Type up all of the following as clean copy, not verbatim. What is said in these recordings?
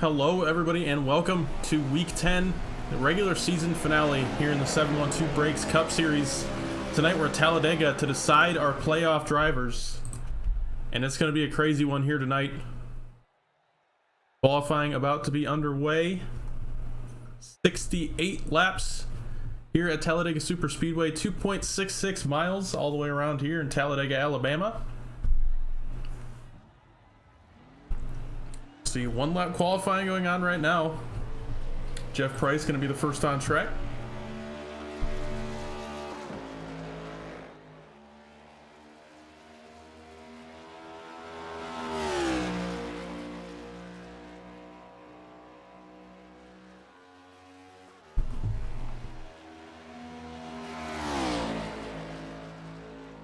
Hello everybody and welcome to week 10, the regular season finale here in the 712 Breaks Cup Series. Tonight we're at Talla-Dave-a to decide our playoff drivers, and it's going to be a crazy one here tonight. Qualifying about to be underway. 68 laps here at Talla-Dave-a Super Speedway, 2.66 miles all the way around here in Talla-Dave-a, Alabama. See, one lap qualifying going on right now. Jeff Price going to be the first on track.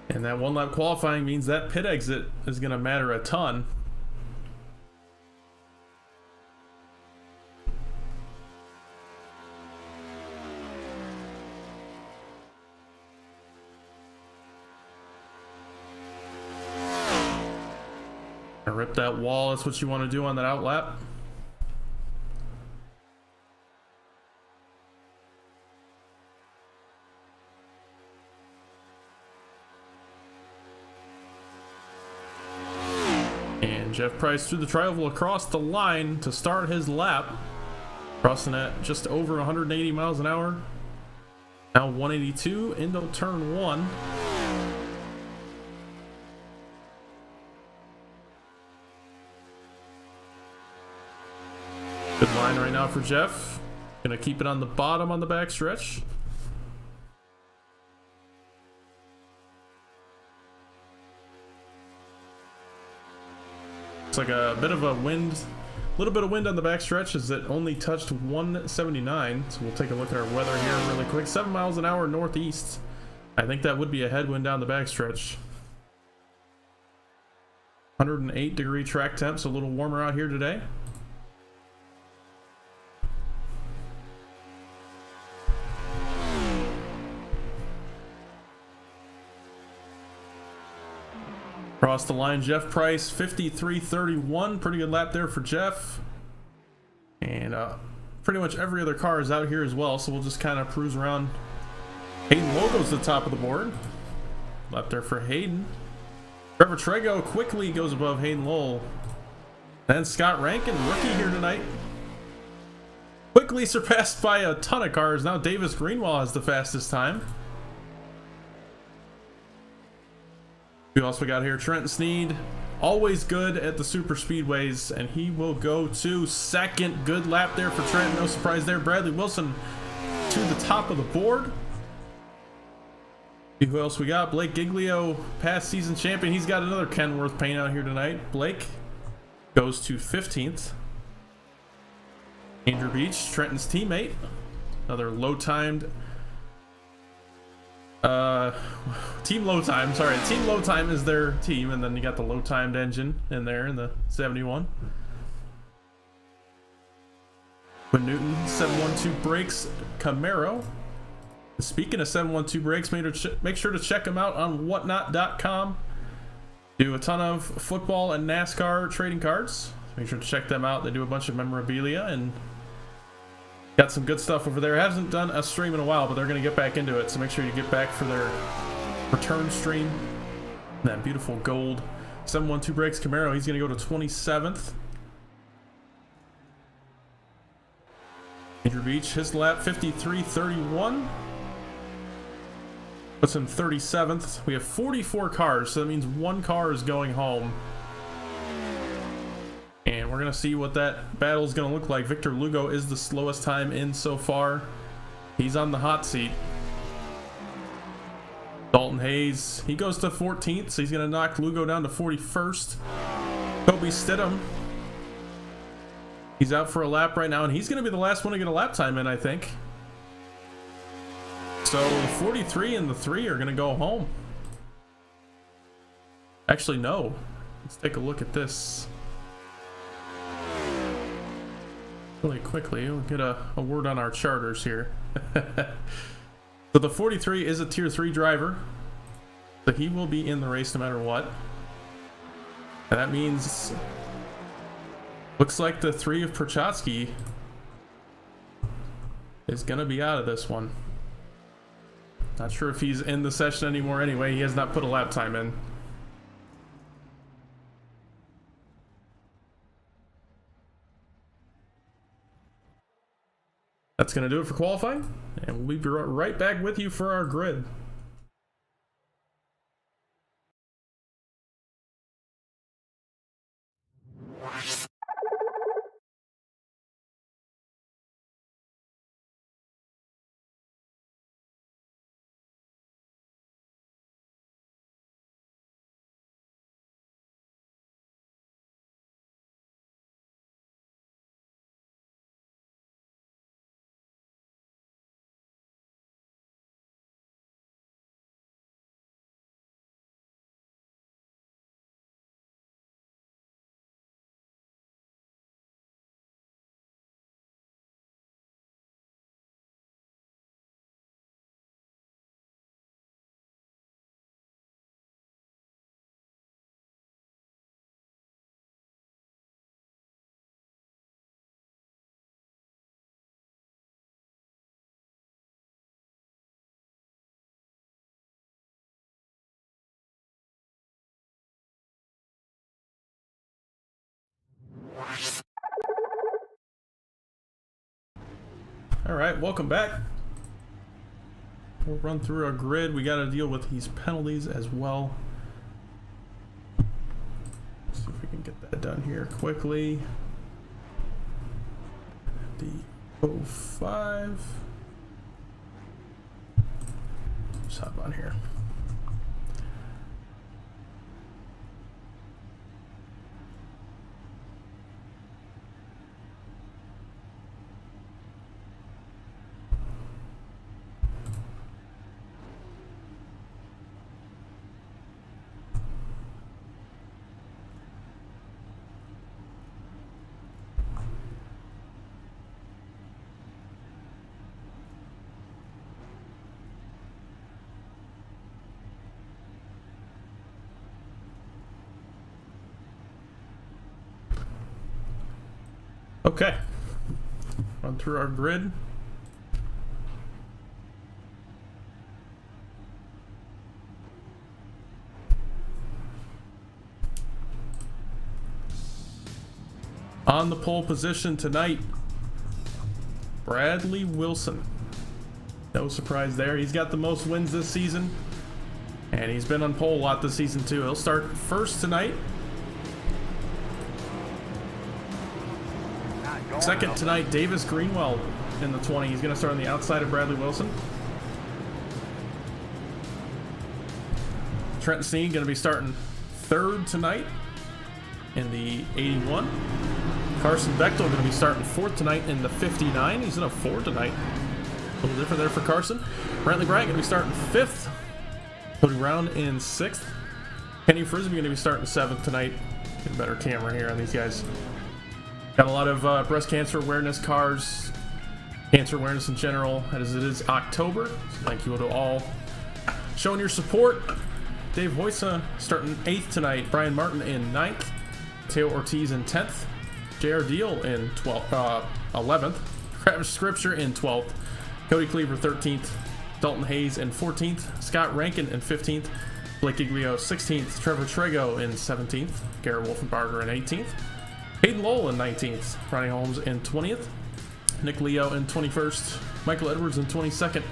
And that one lap qualifying means that pit exit is going to matter a ton. Rip that wall, that's what you want to do on that out lap. And Jeff Price threw the tri-oval across the line to start his lap, crossing at just over 180 miles an hour. Now 182 into turn one. Good line right now for Jeff. Gonna keep it on the bottom on the backstretch. It's like a bit of a wind, a little bit of wind on the backstretch as it only touched 179. So we'll take a look at our weather here really quick. 7 miles an hour northeast. I think that would be a headwind down the backstretch. 108-degree track temps, so a little warmer out here today. Across the line, Jeff Price, 53.31. Pretty good lap there for Jeff. And pretty much every other car is out here as well, so we'll just kind of cruise around. Hayden Logo's at the top of the board. Lap there for Hayden. Trevor Trego quickly goes above Hayden Lowell. Then Scott Rankin, rookie here tonight. Quickly surpassed by a ton of cars. Now Davis Greenwald has the fastest time. We also got here Trenton Sneed, always good at the super speedways, and he will go to second. Good lap there for Trenton, no surprise there. Bradley Wilson to the top of the board. See who else we got? Blake Giglio, past season champion. He's got another Kenworth paint out here tonight. Blake goes to 15th. Andrew Beach, Trenton's teammate, another low-timed Team Low Time, sorry, Team Low Time is their team, and then you got the low timed engine in there in the 71. Quinn Newton, 712Breaks Camaro. Speaking of 712Breaks, make sure to check them out on whatnot.com. Do a ton of football and NASCAR trading cards. Make sure to check them out. They do a bunch of memorabilia and got some good stuff over there. Hasn't done a stream in a while, but they're going to get back into it, so make sure you get back for their return stream. That beautiful gold 712Breaks Camaro, he's going to go to 27th. Andrew Beach, his lap 53.31. Puts him 37th. We have 44 cars, so that means one car is going home. And we're going to see what that battle is going to look like. Victor Lugo is the slowest time in so far. He's on the hot seat. Dalton Hayes, he goes to 14th, so he's going to knock Lugo down to 41st. Kobe Stidham, he's out for a lap right now, and he's going to be the last one to get a lap time in, I think. So the 43 and the 3 are going to go home. Actually, no. Let's take a look at this really quickly. We'll get a word on our charters here. So the 43 is a tier 3 driver, so he will be in the race no matter what. And that means Looks like the 3 of Prochatsky is gonna be out of this one. Not sure if he's in the session anymore anyway. He has not put a lap time in. That's gonna do it for qualifying, and we'll be right back with you for our grid. All right, welcome back. We'll run through our grid. We got to deal with these penalties as well. Let's see if we can get that done here quickly. The 05. Just hop on here. Okay, run through our grid. On the pole position tonight, Bradley Wilson. No surprise there. He's got the most wins this season, and he's been on pole a lot this season too. He'll start first tonight. Second tonight, Davis Greenwell in the 20. He's going to start on the outside of Bradley Wilson. Trent Steen going to be starting third tonight in the 81. Carson Bechtel going to be starting fourth tonight in the 59. He's in a 4 tonight. A little different there for Carson. Brantley Bryant going to be starting fifth. Cody Brown in sixth. Kenny Frisbee going to be starting seventh tonight. Get a better camera here on these guys. Got a lot of breast cancer awareness cars, cancer awareness in general, as it is October. So thank you to all showing your support. Dave Hoysa starting 8th tonight. Brian Martin in 9th. Teo Ortiz in 10th. J.R. Deal in 11th. Travis Scripture in 12th. Cody Cleaver 13th. Dalton Hayes in 14th. Scott Rankin in 15th. Blake Giglio 16th. Trevor Trego in 17th. Garrett Wolfenbarger in 18th. Hayden Lowell in 19th, Ronnie Holmes in 20th, Nick Leo in 21st, Michael Edwards in 22nd,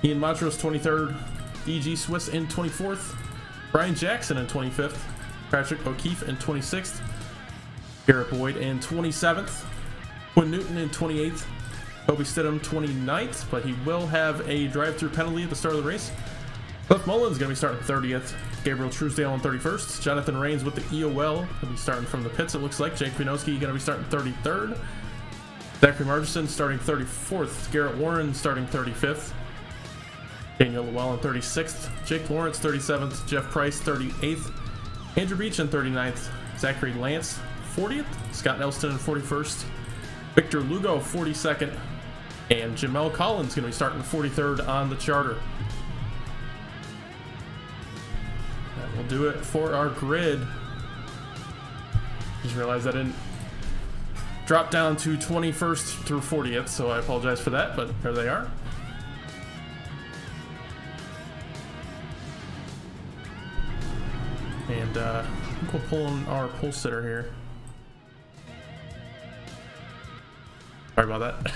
Ian Montrose 23rd, E.G. Swiss in 24th, Brian Jackson in 25th, Patrick O'Keefe in 26th, Garrett Boyd in 27th, Quinn Newton in 28th, Kobe Stidham 29th, but he will have a drive-through penalty at the start of the race. Cliff Mullins is going to be starting 30th. Gabriel Truesdale on 31st. Jonathan Rains with the EOL. He'll be starting from the pits, it looks like. Jake Pinoski going to be starting 33rd. Zachary Margerson starting 34th. Garrett Warren starting 35th. Daniel Llewellyn 36th. Jake Lawrence 37th. Jeff Price 38th. Andrew Beach in 39th. Zachary Lance 40th. Scott Elston in 41st. Victor Lugo 42nd. And Jamel Collins going to be starting 43rd on the charter. That will do it for our grid. Just realized I didn't dropped down to 21st through 40th, so I apologize for that, but there they are. And I think we'll pull in our pole sitter here. Sorry about that.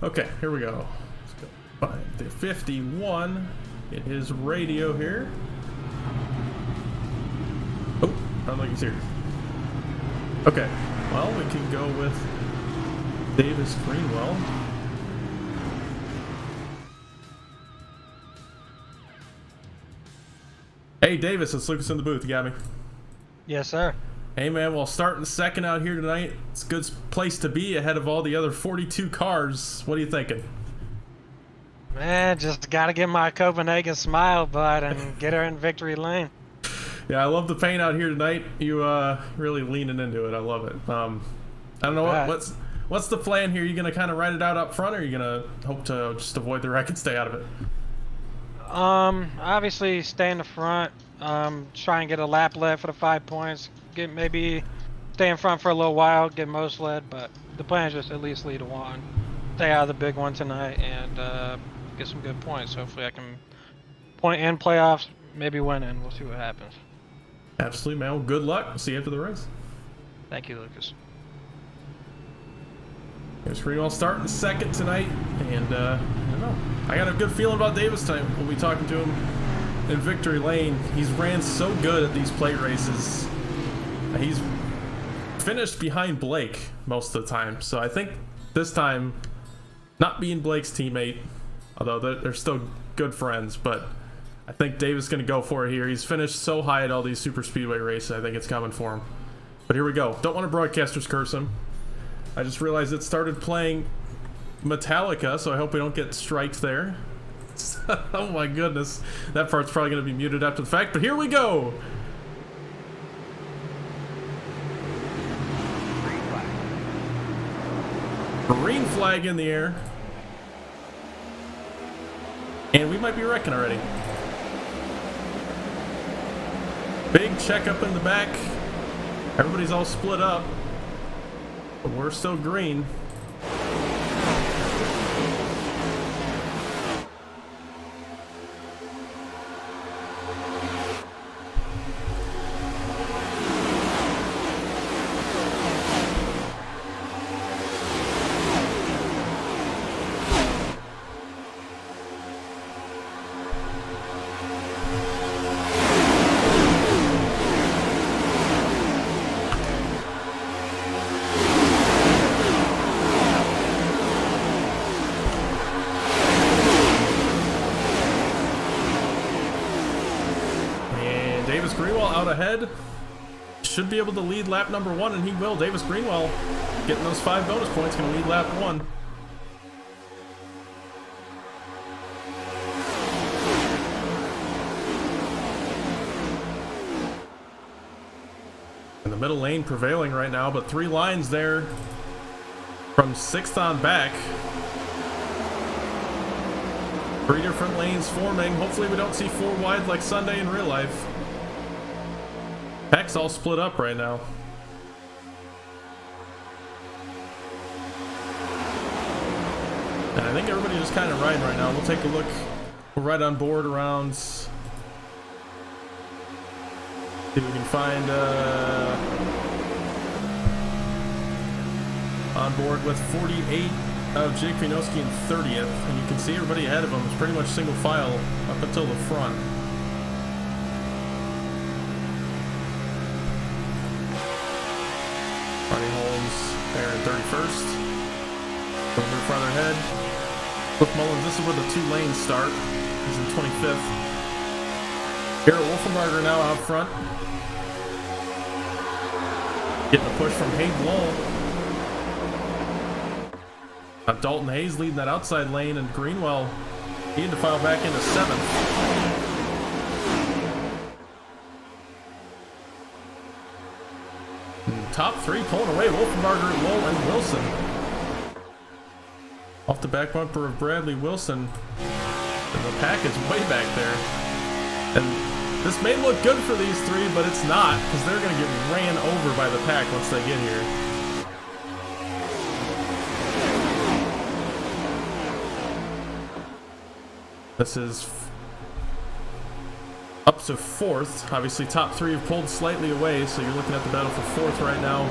Okay, here we go. Let's go find the 51 in his radio here. Oh, I don't think he's here. Okay, well, we can go with Davis Greenwell. Hey, Davis, it's Lucas in the booth. You got me? Yes, sir. Hey, man, well, starting second out here tonight. It's a good place to be ahead of all the other 42 cars. What are you thinking? Man, just got to get my Copenhagen smile, bud, and get her in victory lane. Yeah, I love the paint out here tonight. You really leaning into it. I love it. I don't know what's the plan here. You gonna kind of ride it out up front, or are you gonna hope to just avoid the wreck and stay out of it? Obviously stay in the front. Try and get a lap led for the 5 points. Maybe stay in front for a little while, get most led, but the plan is just at least lead a one. Stay out of the big one tonight and get some good points. Hopefully I can point in playoffs, maybe win in. We'll see what happens. Absolutely, man. Well, good luck. See you after the race. Thank you, Lucas. Here's Greenwell starting second tonight, and I don't know. I got a good feeling about Davis tonight. We'll be talking to him in victory lane. He's ran so good at these plate races. He's finished behind Blake most of the time, so I think this time, not being Blake's teammate, although they're still good friends, but I think Davis is going to go for it here. He's finished so high at all these super speedway races. I think it's coming for him. But here we go. Don't want to broadcasters curse him. I just realized it started playing Metallica, so I hope we don't get strikes there. Oh my goodness. That part's probably going to be muted after the fact, but here we go. Green flag in the air. And we might be wrecking already. Big checkup in the back. Everybody's all split up. But we're still green. Davis Greenwell out ahead. Should be able to lead lap number one, and he will. Davis Greenwell getting those 5 bonus points, going to lead lap one. In the middle lane prevailing right now, but 3 lines there from 6th on back. 3 different lanes forming. Hopefully we don't see 4 wide like Sunday in real life. Pack's all split up right now. And I think everybody just kind of riding right now. We'll take a look. We're right on board around. See if we can find on board with 48 of Jake Wienowski in 30th, and you can see everybody ahead of him is pretty much single file up until the front. Ronnie Holmes there in 31st. A little bit farther ahead. Cliff Mullins, this is where the 2 lanes start. He's in 25th. Garrett Wolfenbarger now out front. Getting a push from Hayden Lowell. Dalton Hayes leading that outside lane, and Greenwell needing to file back into 7th. Top 3 pulling away. Wolfenbarger, Lowe, and Wilson. Off the back bumper of Bradley Wilson. And the pack is way back there. And this may look good for these 3, but it's not, because they're going to get ran over by the pack once they get here. This is up to fourth. Obviously, top three have pulled slightly away, so you're looking at the battle for fourth right now.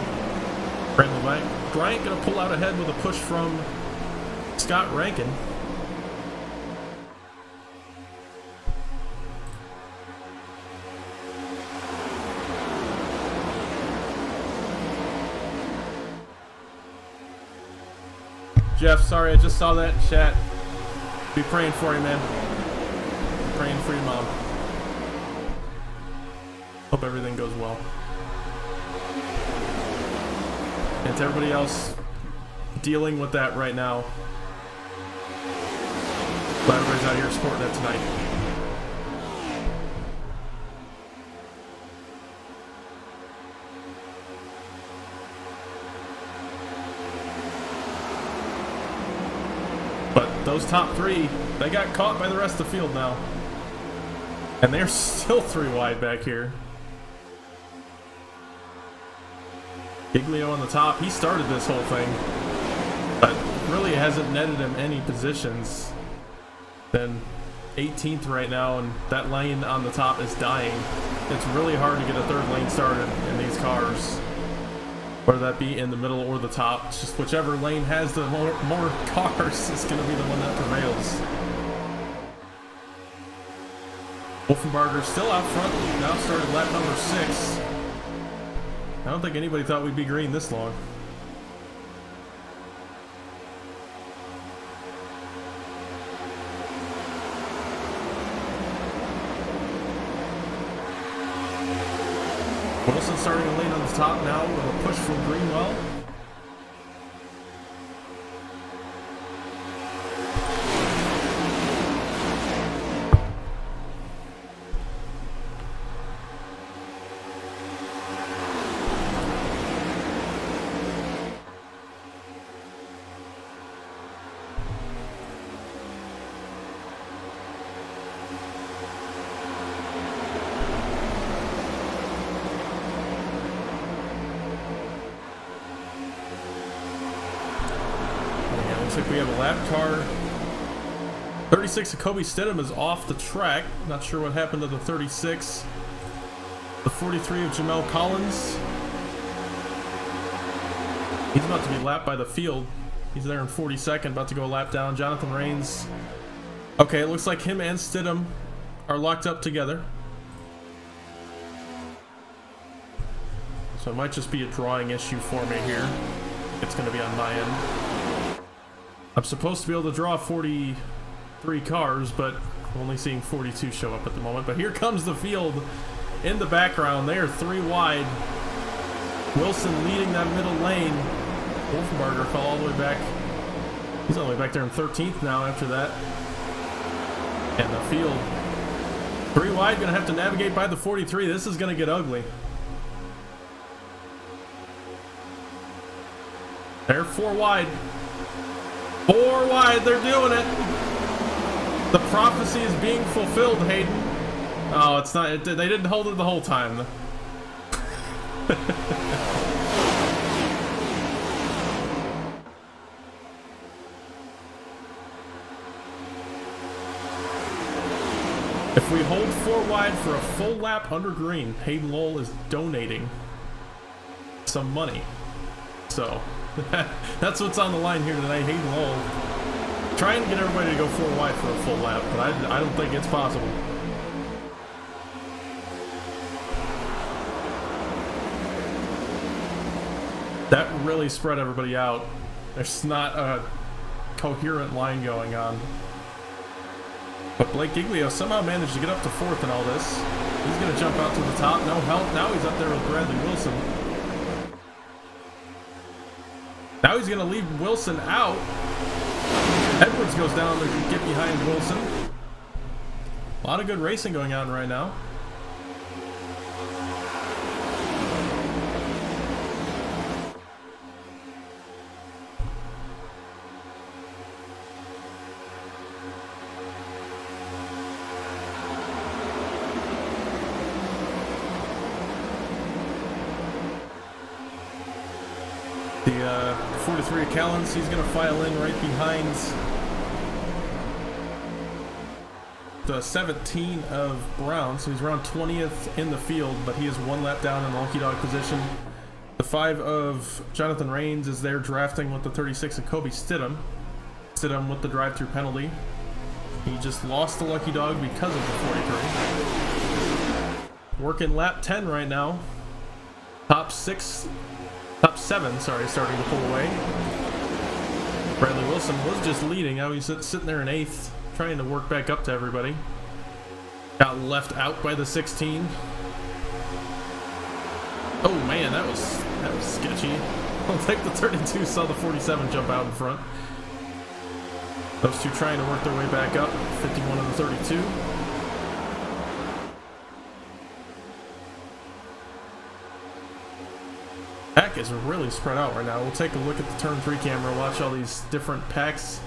Brandon Bryant going to pull out ahead with a push from Scott Rankin. Jeff, sorry, I just saw that in chat. Be praying for you, man. Be praying for your mom. Hope everything goes well. And to everybody else dealing with that right now, glad everybody's out here supporting it tonight. But those top three, they got caught by the rest of the field now. And they're still 3 wide back here. Giglio on the top, he started this whole thing, but really hasn't netted him any positions. Then 18th right now, and that lane on the top is dying. It's really hard to get a third lane started in these cars, whether that be in the middle or the top. It's just whichever lane has the more cars is going to be the one that prevails. Wolfenbarger still out front, now started lap number 6. I don't think anybody thought we'd be green this long. Wilson starting a lane on the top now with a push from Greenwell. Looks like we have a lap car. 36 of Kobe Stidham is off the track. Not sure what happened to the 36. The 43 of Jamel Collins. He's about to be lapped by the field. He's there in 42nd, about to go a lap down. Jonathan Rains. Okay, it looks like him and Stidham are locked up together. So it might just be a drawing issue for me here. It's going to be on my end. I'm supposed to be able to draw 43 cars, but I'm only seeing 42 show up at the moment. But here comes the field in the background. They are 3 wide. Wilson leading that middle lane. Wolfenbarger fell all the way back. He's all the way back there in 13th now after that. And the field 3 wide, gonna have to navigate by the 43. This is gonna get ugly. They're 4 wide. 4 wide, they're doing it. The prophecy is being fulfilled, Hayden. Oh, it's not. They didn't hold it the whole time. If we hold 4 wide for a full lap under green, Hayden Lowell is donating some money. So that's what's on the line here tonight. Hayden Lowell trying to get everybody to go 4 wide for a full lap, but I don't think it's possible. That really spread everybody out. There's not a coherent line going on. But Blake Giglio somehow managed to get up to 4th in all this. He's going to jump out to the top. No help. Now he's up there with Bradley Wilson. Now he's going to leave Wilson out. Edwards goes down to get behind Wilson. A lot of good racing going on right now. The 43 of Callens, he's going to file in right behind the 17 of Brown, so he's around 20th in the field, but he is 1 lap down in the lucky dog position. The 5 of Jonathan Rains is there drafting with the 36 of Kobe Stidham. Stidham with the drive-through penalty. He just lost the lucky dog because of the 43. Working lap 10 right now. Top 7, sorry, starting to pull away. Bradley Wilson was just leading. Now he's sitting there in 8th, trying to work back up to everybody. Got left out by the 16. Oh man, that was sketchy. I don't think the 32 saw the 47 jump out in front. Those two trying to work their way back up. 51 and the 32. Pack is really spread out right now. We'll take a look at the turn 3 camera, watch all these different packs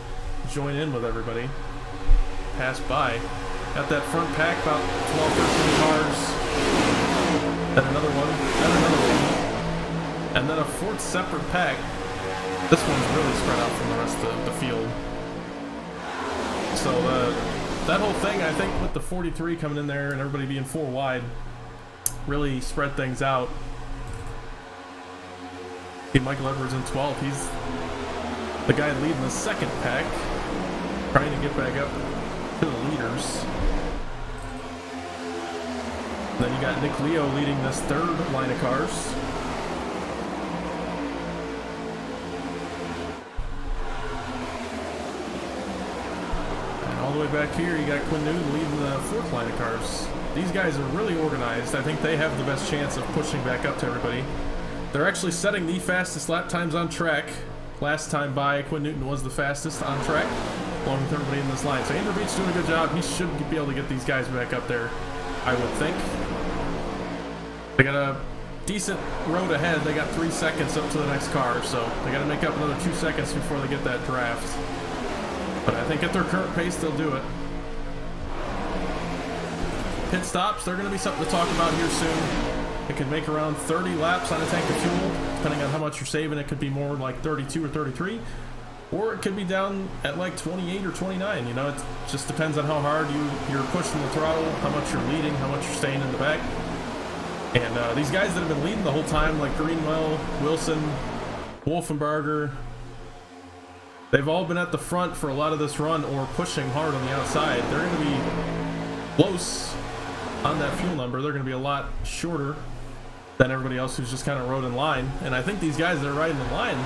join in with everybody. Pass by. Got that front pack, about 12, 13 cars. Then another one, then another one. And then a 4th separate pack. This one's really spread out from the rest of the field. So that whole thing, I think, with the 43 coming in there and everybody being 4 wide, really spread things out. See, Michael Edwards in 12th. He's the guy leading the 2nd pack, trying to get back up to the leaders. And then you got Nick Leo leading this 3rd line of cars. And all the way back here, you got Quinn Newton leading the 4th line of cars. These guys are really organized. I think they have the best chance of pushing back up to everybody. They're actually setting the fastest lap times on track. Last time by, Quinn Newton was the fastest on track, along with everybody in this line. So Andrew Beach doing a good job. He should be able to get these guys back up there, I would think. They got a decent road ahead. They got 3 seconds up to the next car, so they got to make up another 2 seconds before they get that draft. But I think at their current pace, they'll do it. Pit stops, they're going to be something to talk about here soon. It can make around 30 laps on a tank of fuel, depending on how much you're saving. It could be more like 32 or 33, or it could be down at like 28 or 29. You know, it just depends on how hard you're pushing the throttle, how much you're leading, how much you're staying in the back. And these guys that have been leading the whole time, like Greenwell, Wilson, Wolfenbarger, they've all been at the front for a lot of this run or pushing hard on the outside. They're going to be close on that fuel number. They're going to be a lot shorter than everybody else who's just kind of rode in line. And I think these guys that are riding in line,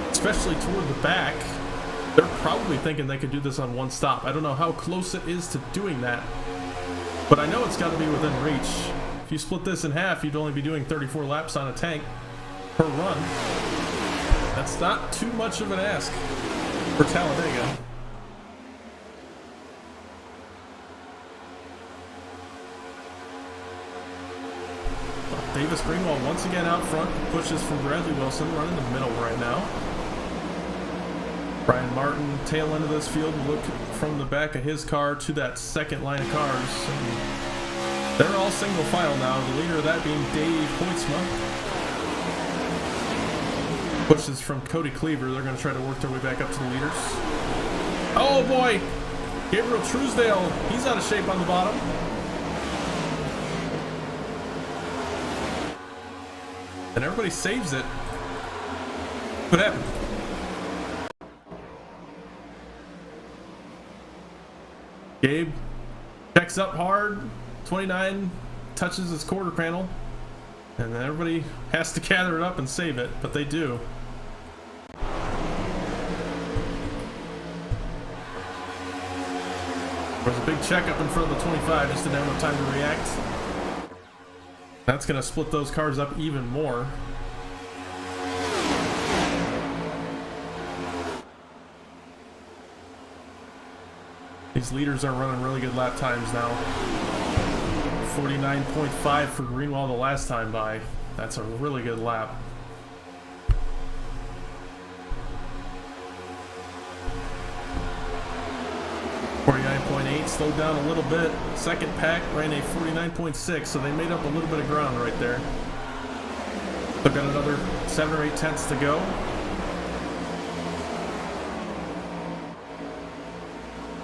especially toward the back, they're probably thinking they could do this on one stop. I don't know how close it is to doing that, but I know it's got to be within reach. If you split this in half, you'd only be doing 34 laps on a tank per run. That's not too much of an ask for Talla-Dave-a. Davis Greenwald once again out front, pushes from Bradley Wilson, running the middle right now. Brian Martin, tail end of this field, look from the back of his car to that 2nd line of cars. And they're all single file now, the leader of that being Dave Hoytsma. Pushes from Cody Cleaver. They're going to try to work their way back up to the leaders. Oh boy! Gabriel Truesdale, he's out of shape on the bottom. And everybody saves it. What happened? Gabe checks up hard. 29 touches his quarter panel. And then everybody has to gather it up and save it, but they do. There's a big check up in front of the 25, just didn't have enough time to react. That's going to split those cars up even more. These leaders are running really good lap times now. 49.5 for Greenwald the last time by. That's a really good lap. .8 slowed down a little bit. 2nd pack ran a 49.6, so they made up a little bit of ground right there. They've got another 7 or 8 tenths to go.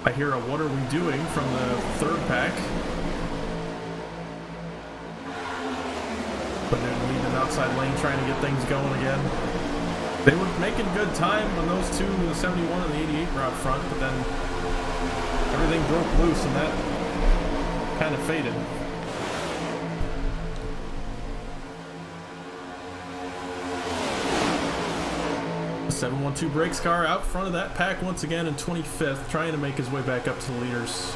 I hear a "what are we doing" from the third pack. But they're leading an outside lane, trying to get things going again. They were making good time when those two, the 71 and the 88, were out front, but then everything broke loose and that kind of faded. The 712Breaks car out front of that pack once again in 25th, trying to make his way back up to the leaders.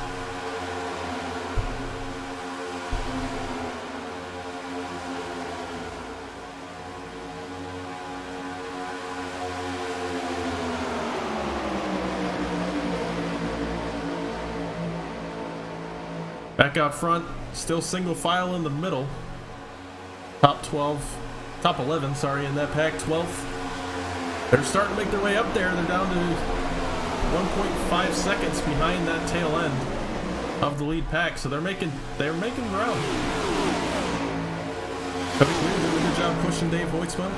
Back out front, still single file in the middle. Top 11, sorry, in that pack, 12th. They're starting to make their way up there. They're down to 1.5 seconds behind that tail end of the lead pack, so they're making ground. Cody Green doing a good job pushing Dave Hoytsma.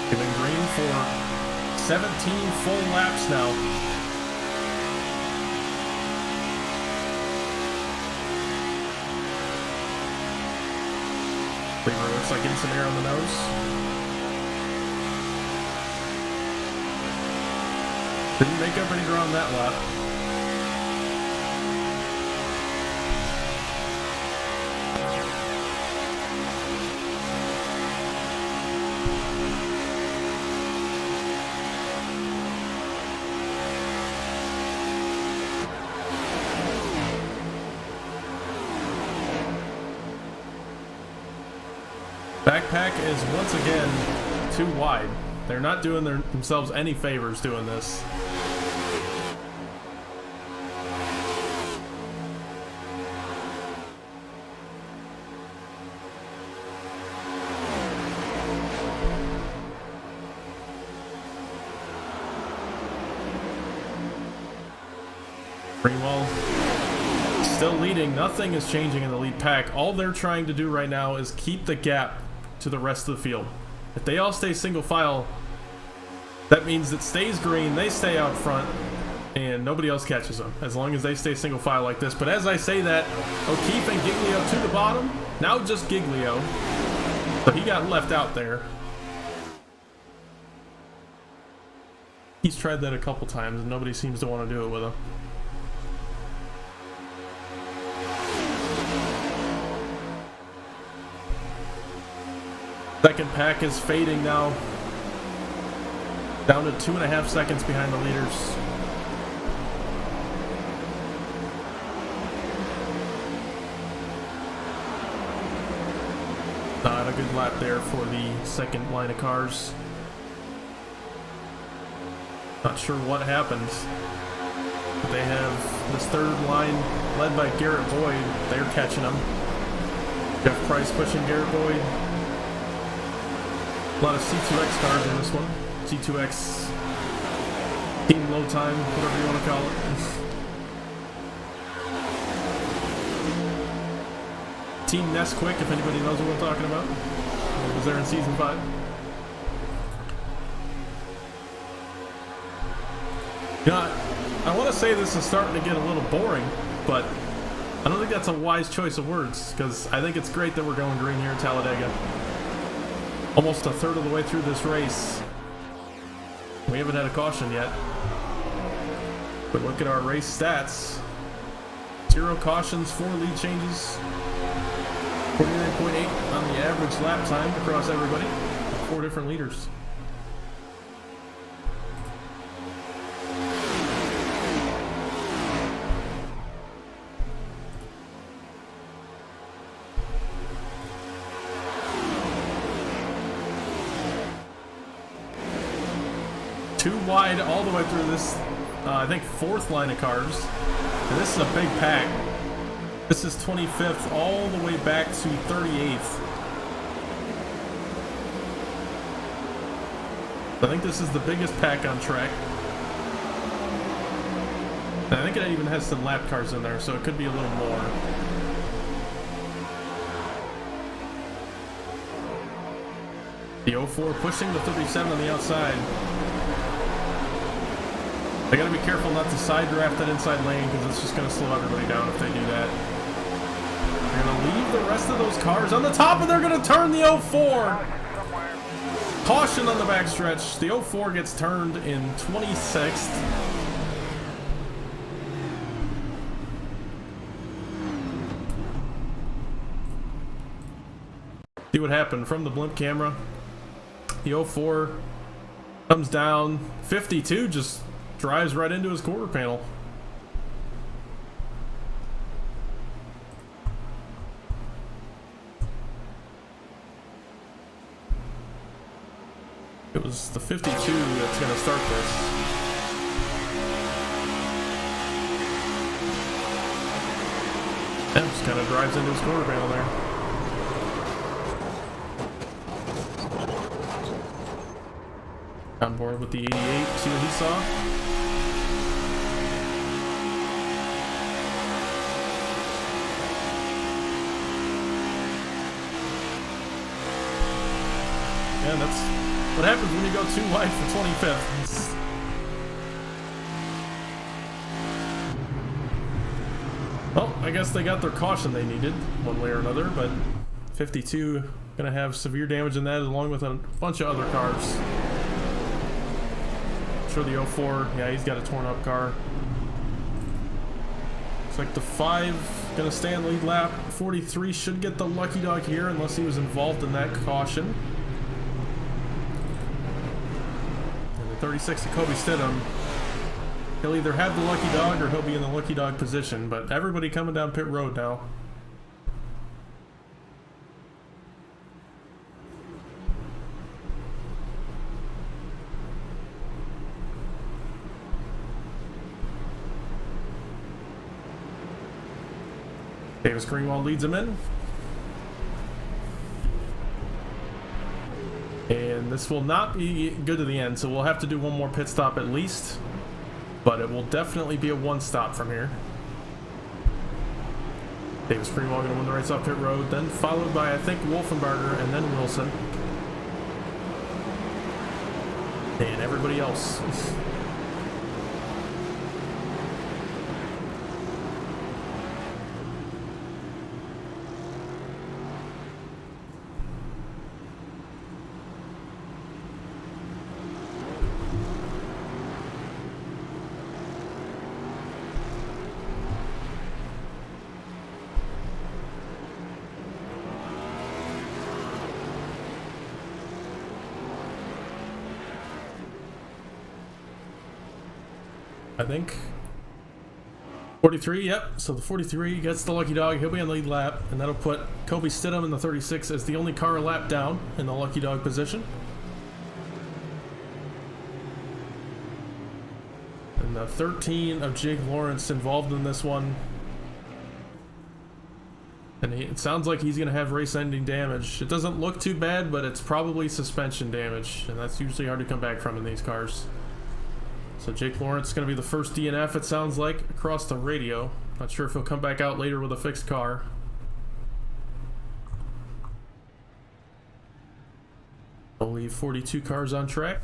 Giving green for 17 full laps now. Lever looks like getting some air on the nose. Didn't make up any ground that lap. Backpack is once again too wide. They're not doing themselves any favors doing this. Greenwald still leading. Nothing is changing in the lead pack. All they're trying to do right now is keep the gap to the rest of the field. If they all stay single file, that means it stays green, they stay out front, and nobody else catches them, as long as they stay single file like this. But as I say that, O'Keefe and Giglio to the bottom. Now just Giglio. So he got left out there. He's tried that a couple times, and nobody seems to want to do it with him. Second pack is fading now. Down to 2.5 seconds behind the leaders. Not a good lap there for the second line of cars. Not sure what happened. But they have this third line led by Garrett Boyd. They're catching him. Jeff Price pushing Garrett Boyd. A lot of C2X cars in this one. C2X Team Low Time, whatever you want to call it. Team Nesquick, if anybody knows what I'm talking about. It was there in Season 5. You know, I want to say this is starting to get a little boring, but I don't think that's a wise choice of words, because I think it's great that we're going green here in Talladega. Almost a third of the way through this race. We haven't had a caution yet. But look at our race stats. 0 cautions, 4 lead changes. 49.8 on the average lap time across everybody. 4 different leaders. Too wide all the way through this, I think, 4th line of cars. And this is a big pack. This is 25th all the way back to 38th. I think this is the biggest pack on track. And I think it even has some lap cars in there, so it could be a little more. The 04 pushing the 37 on the outside. They gotta be careful not to side draft that inside lane because it's just gonna slow everybody down if they do that. They're gonna leave the rest of those cars on the top and they're gonna turn the 04. Caution on the backstretch. The 04 gets turned in 26th. See what happened from the blimp camera. The 04 comes down. 52 just drives right into his quarter panel. It was the 52 that's going to start this. Yeah, just kind of drives into his quarter panel there. On board with the 88, see what he saw. Yeah, that's what happens when you go too wide for 25th. Well, I guess they got their caution they needed, one way or another, but 52 gonna have severe damage in that along with a bunch of other cars. Sure, the 04, yeah, he's got a torn up car. Looks like the 5 gonna stay on the lead lap. 43 should get the lucky dog here unless he was involved in that caution. And the 36 to Kobe Stidham, he'll either have the lucky dog or he'll be in the lucky dog position, but everybody coming down pit road now. Davis Greenwald leads him in. And this will not be good to the end, so we'll have to do one more pit stop at least. But it will definitely be a one stop from here. Davis Greenwald going to win the race off pit road, then followed by, I think, Wolfenbarger and then Wilson. And everybody else. I think 43, yep, so the 43 gets the lucky dog. He'll be on the lead lap, and that'll put Kobe Stidham in the 36 as the only car a lap down in the lucky dog position. And the 13 of Jake Lawrence involved in this one, and it sounds like he's going to have race-ending damage. It doesn't look too bad, but it's probably suspension damage, and that's usually hard to come back from in these cars. So Jake Lawrence is going to be the first DNF, it sounds like, across the radio. Not sure if he'll come back out later with a fixed car. I'll leave 42 cars on track.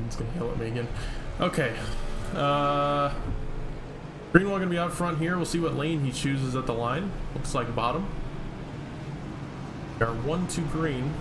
He's gonna yell at me again. Okay. Greenwald gonna be out front here. We'll see what lane he chooses at the line. Looks like bottom. We are 1-2 green.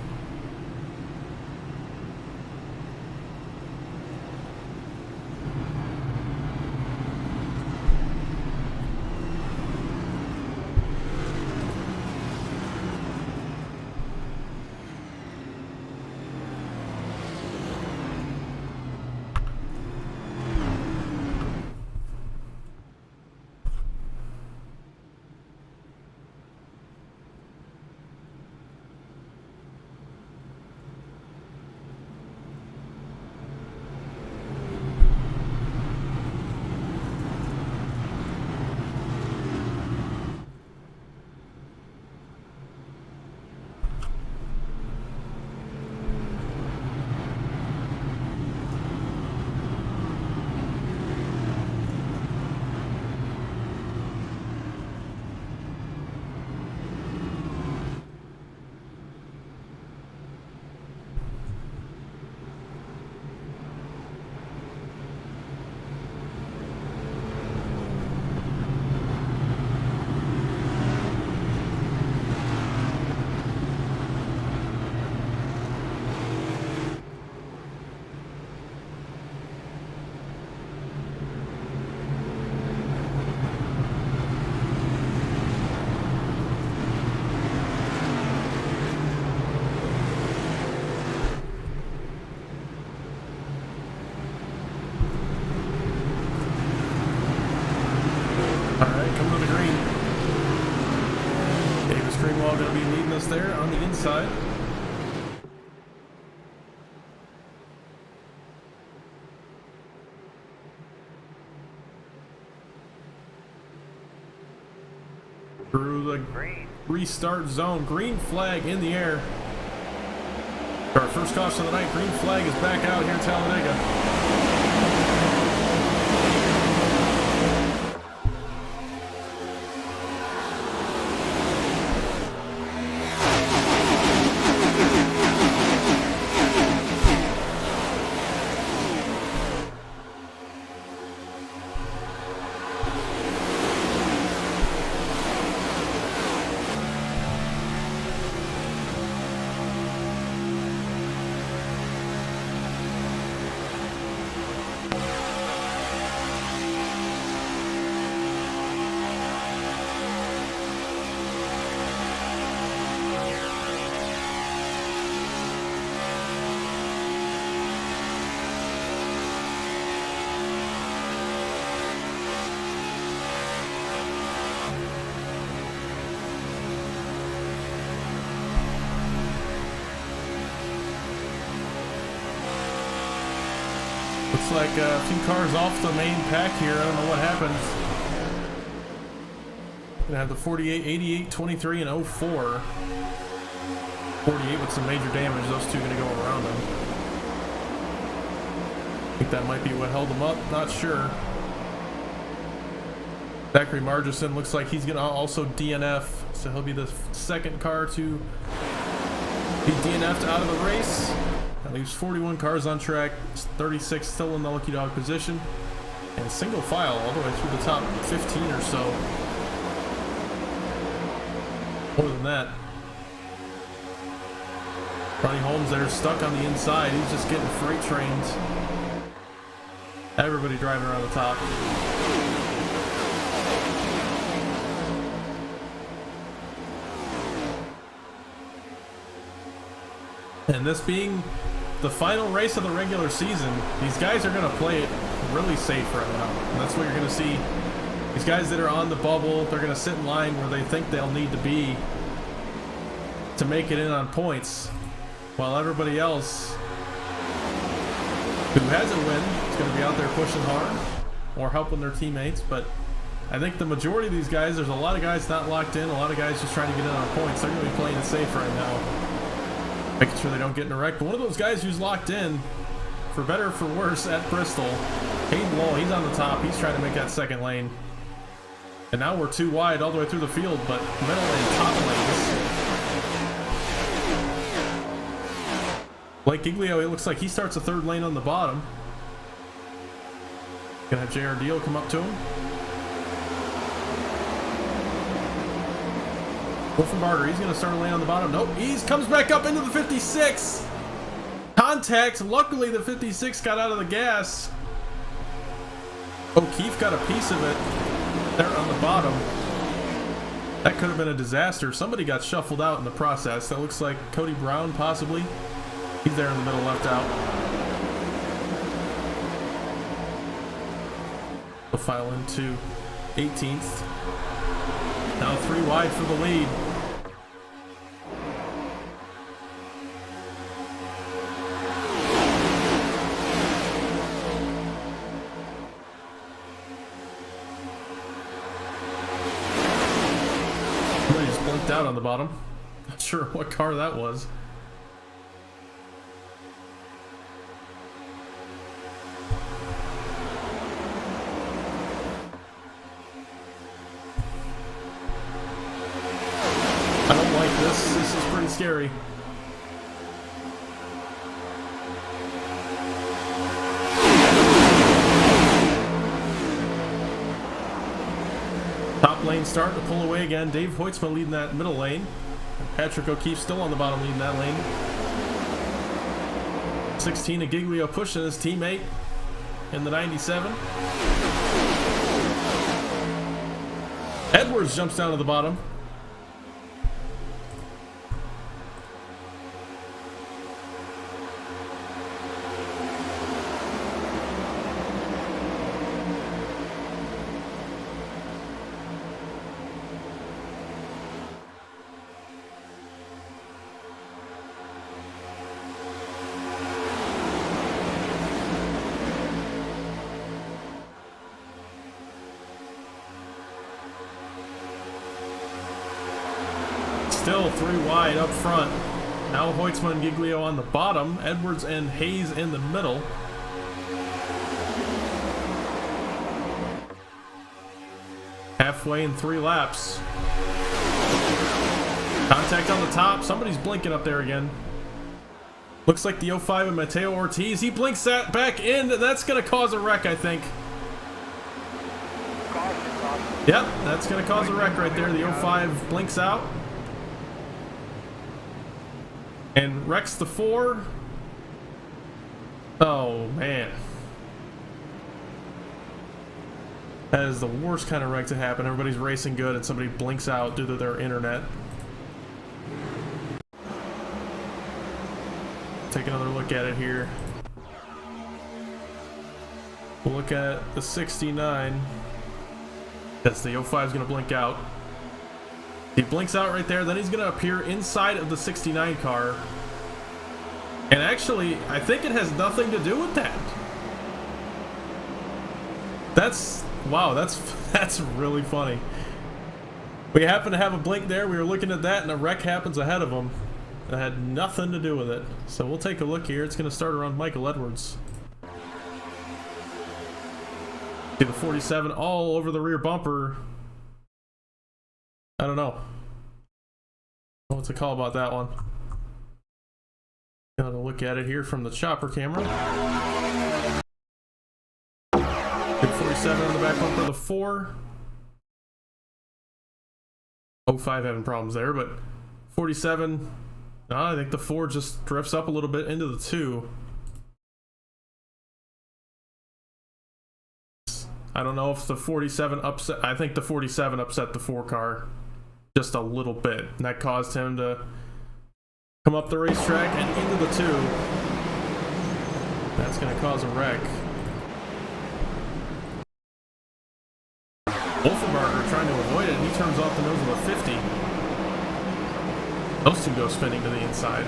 for the green. Davis Greenwald going to be leading us there on the inside. Through the restart zone. Green flag in the air. Our first caution of the night. Green flag is back out here in Talladega. Looks like a few cars off the main pack here. I don't know what happens. Gonna have the 48, 88, 23, and 04. 48 with some major damage. Those two gonna go around him. I think that might be what held him up. Not sure. Zachary Margison looks like he's gonna also DNF. So he'll be the second car to be DNF'd out of the race. That leaves 41 cars on track, 36 still in the lucky dog position, and single file all the way through the top 15 or so. More than that. Ronnie Holmes there stuck on the inside. He's just getting freight trained. Everybody driving around the top. And this being the final race of the regular season, these guys are going to play it really safe right now. And that's what you're going to see. These guys that are on the bubble, they're going to sit in line where they think they'll need to be to make it in on points, while everybody else who hasn't win is going to be out there pushing hard or helping their teammates. But I think the majority of these guys, there's a lot of guys not locked in, a lot of guys just trying to get in on points. They're going to be playing it safe right now, making sure they don't get in a wreck. But one of those guys who's locked in, for better or for worse, at Bristol, Hayden Lowell, he's on the top. He's trying to make that second lane. And now we're too wide all the way through the field, but middle and top lanes. Blake Giglio, it looks like he starts a third lane on the bottom. Gonna have JR Deal come up to him. Wolfenbarger, he's gonna start a lane on the bottom. Nope, he comes back up into the 56. Contact. Luckily, the 56 got out of the gas. O'Keefe got a piece of it there on the bottom. That could have been a disaster. Somebody got shuffled out in the process. That looks like Cody Brown, possibly. He's there in the middle, left out. We'll file into 18th. Now 3 wide for the lead. Somebody just blinked out on the bottom. Not sure what car that was. I don't like this. This is pretty scary. Top lane starting to pull away again. Dave Hoytsma leading that middle lane. Patrick O'Keefe still on the bottom leading that lane. 16 of Giglio pushing his teammate in the 97. Edwards jumps down to the bottom. still 3 wide up front. Now Hoytsma and Giglio on the bottom. Edwards and Hayes in the middle. Halfway in 3 laps. Contact on the top. Somebody's blinking up there again. Looks like the 05 and Mateo Ortiz. He blinks that back in. That's going to cause a wreck, I think. Yep, that's going to cause a wreck right there. The 05 blinks out. And wrecks the 4. Oh, man. That is the worst kind of wreck to happen. Everybody's racing good and somebody blinks out due to their internet. Take another look at it here. We'll look at the 69. Yes, the 05 is going to blink out. He blinks out right there, then he's going to appear inside of the 69 car. And actually, I think it has nothing to do with that. Wow, that's really funny. We happen to have a blink there. We were looking at that, and a wreck happens ahead of him. That had nothing to do with it. So we'll take a look here. It's going to start around Michael Edwards. See the 47 all over the rear bumper. I don't know. What's the call about that one? Got to look at it here from the chopper camera. Big 47 on the back bumper of the 4. 05 having problems there, but 47. I think the 4 just drifts up a little bit into the 2. I don't know if the 47 upset. I think the 47 upset the 4 car just a little bit, and that caused him to come up the racetrack and into the 2. That's going to cause a wreck. Wolfenbarger trying to avoid it, and he turns off the nose of the 50. Those two go spinning to the inside.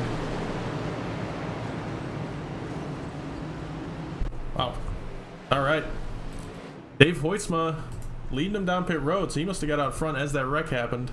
Wow. All right. Dave Hoytsma leading him down pit road, so he must have got out front as that wreck happened.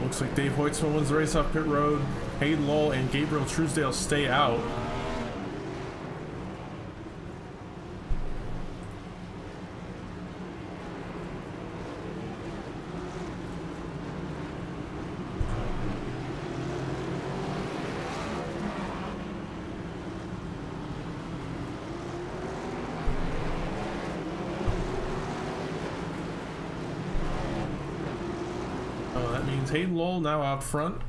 Looks like Dave Hoytsma wins the race off pit road. Hayden Lowell and Gabriel Truesdale stay out. That means Hayden Lowell now out front.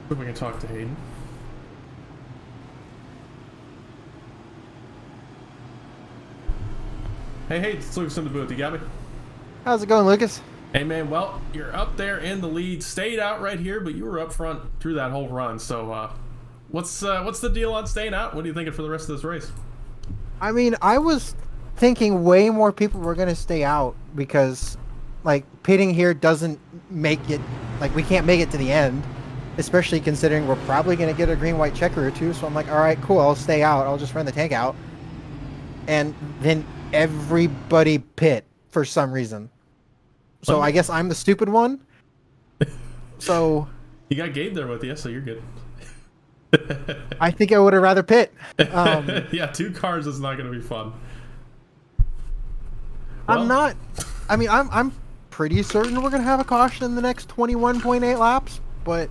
See if we can talk to Hayden. Hey, it's Lucas in the booth. You got me? How's it going, Lucas? Hey, man. Well, you're up there in the lead. Stayed out right here, but you were up front through that whole run. So, what's the deal on staying out? What are you thinking for the rest of this race? I mean, I was thinking way more people were going to stay out because, like, pitting here doesn't make it, like, we can't make it to the end, especially considering we're probably going to get a green-white checker or two. So I'm like, all right, cool, I'll stay out. I'll just run the tank out. And then everybody pit for some reason. So I guess I'm the stupid one. So you got Gabe there with you, so you're good. I think I would have rather pit. Yeah, 2 cars is not going to be fun. Well, I'm pretty certain we're going to have a caution in the next 21.8 laps, but